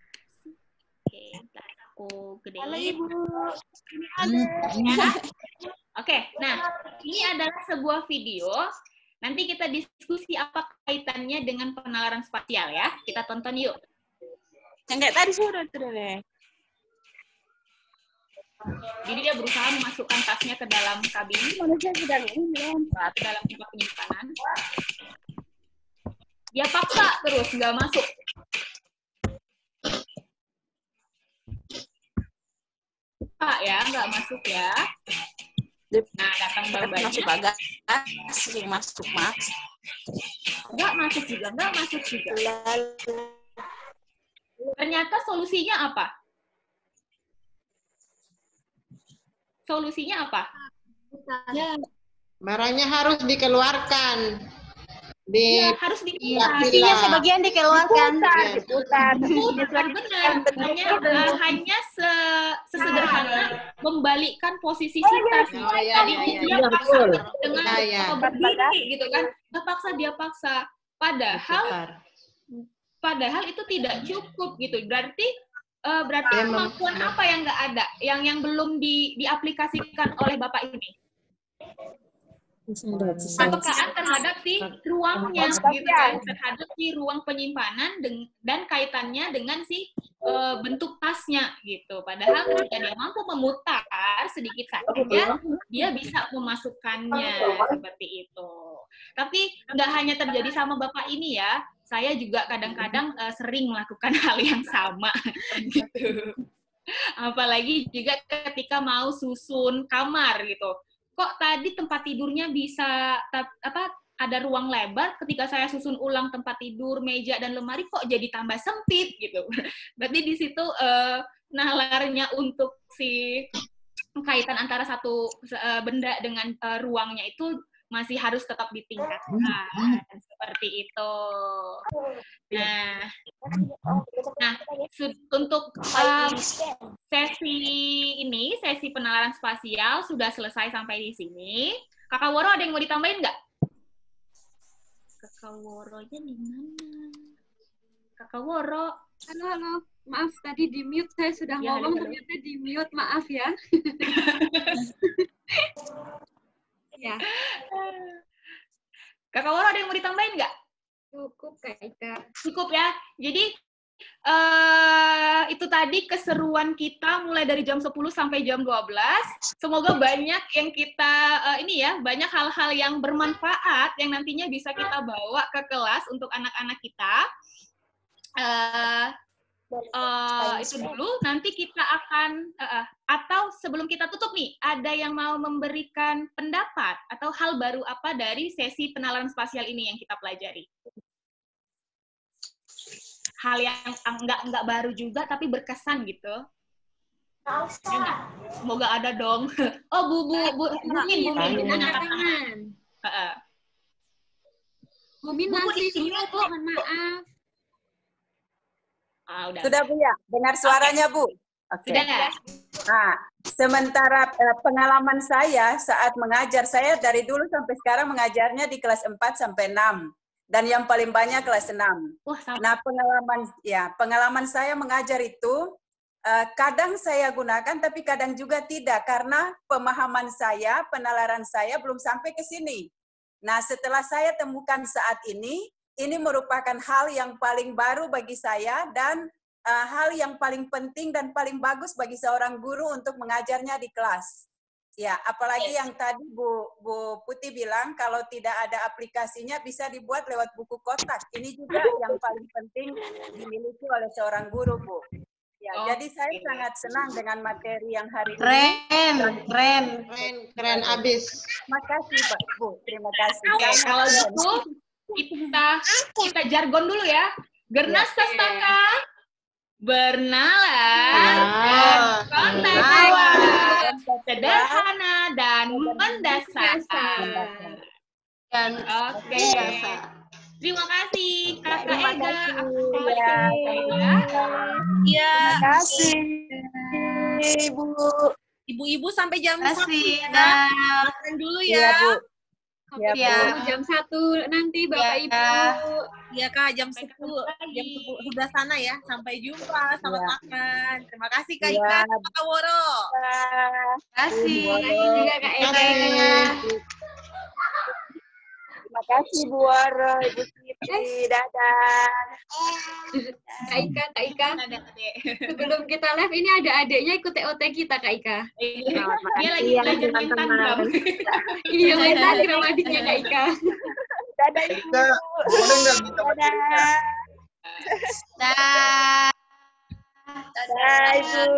Oke, ntar aku gedein. Halo, Ibu. Oke, nah, ini adalah sebuah video. Nanti kita diskusi apa kaitannya dengan penalaran spasial ya. Kita tonton yuk. Yang kayak tadi sudah deh. Jadi dia berusaha memasukkan tasnya ke dalam kabin. Manusia sedang ke dalam tempat penyimpanan. Dia paksa terus, nggak masuk. Pak ya, nggak masuk ya. Nah, datang babanya. Masuk bagasi, masuk Mas. Nggak masuk juga. Ternyata solusinya apa? Barangnya harus dikeluarkan. Harus dikeluarkan. Artinya sebagian dikeluarkan. Diputar. Benar. Hanya sesederhana membalikkan posisi tas. Tadi dia paksa dengan berdiri gitu kan. Dia paksa. Padahal itu tidak cukup gitu. Berarti kemampuan apa yang nggak ada, yang belum diaplikasikan oleh Bapak ini? Kepekaan terhadap si ruangnya, gitu kan, terhadap si ruang penyimpanan dan kaitannya dengan si bentuk tasnya gitu. Padahal ketika dia mampu memutar sedikit saja, dia bisa memasukkannya seperti itu. Tapi nggak hanya terjadi sama Bapak ini ya. Saya juga kadang-kadang sering melakukan hal yang sama gitu. Apalagi juga ketika mau susun kamar gitu. Kok tadi tempat tidurnya bisa ada ruang lebar, ketika saya susun ulang tempat tidur, meja dan lemari kok jadi tambah sempit gitu. Berarti di situ nalarnya untuk si kaitan antara satu benda dengan ruangnya itu masih harus tetap ditingkatkan seperti itu. Nah untuk sesi penalaran spasial sudah selesai sampai di sini. Kakak Woro ada yang mau ditambahin nggak? Kakak Woronya di mana? Kakak Woro. Halo. Maaf tadi di mute, saya sudah ngomong ternyata di mute, maaf ya. Ya. Kakak Woro ada yang mau ditambahin nggak? Cukup Kak Ika. Cukup ya. Jadi itu tadi keseruan kita mulai dari jam 10 sampai jam 12. Semoga banyak yang kita banyak hal-hal yang bermanfaat yang nantinya bisa kita bawa ke kelas untuk anak-anak kita. Itu dulu, nanti kita akan atau sebelum kita tutup nih, ada yang mau memberikan pendapat atau hal baru apa dari sesi penalaran spasial ini yang kita pelajari? Hal yang enggak baru juga tapi berkesan gitu. Semoga ada dong. Oh, Bumin punya tangan. Bumin masih mute, mohon maaf. Udah. Sudah Bu ya? Dengar suaranya Bu? Oke. Sudah. Nah, sementara pengalaman saya saat mengajar, saya dari dulu sampai sekarang mengajarnya di kelas 4 sampai 6. Dan yang paling banyak kelas 6. Nah, pengalaman saya mengajar itu, kadang saya gunakan, tapi kadang juga tidak. Karena pemahaman saya, penalaran saya belum sampai ke sini. Nah, setelah saya temukan saat ini merupakan hal yang paling baru bagi saya dan hal yang paling penting dan paling bagus bagi seorang guru untuk mengajarnya di kelas. Ya, apalagi yang tadi Bu Putih bilang kalau tidak ada aplikasinya bisa dibuat lewat buku kotak. Ini juga yang paling penting dimiliki oleh seorang guru, Bu. Ya, jadi saya sangat senang dengan materi yang hari ini. Keren abis. Terima kasih, Pak Bu. Terima kasih. Oke, kalau gitu kita jargon dulu ya. Gernas Sastaka, bernalar, kontak, sederhana dan mendasar. Oke. Terima kasih, Kakak Ega. Iya. Terima kasih, Ibu. Ibu-ibu sampai jam 1 ya. Makan dulu ya. Iya, Bu. Ya, jam 1 nanti Bapak Ibu. Iya Kak, jam 10 sebelah sana ya. Sampai jumpa, selamat makan. Terima kasih Kak Ika, Kak Woro. Terima kasih juga Kak Ega. Terima kasih Bu Woro, Ibu Siti, dadah. Kak Ika. Sebelum kita live ini ada adiknya ikut TOT kita Kak Ika. Dia lagi belajar main tangram. Iya, main tangram adiknya Kak Ika. Dadah Ibu. Dadah. Dadah Ibu.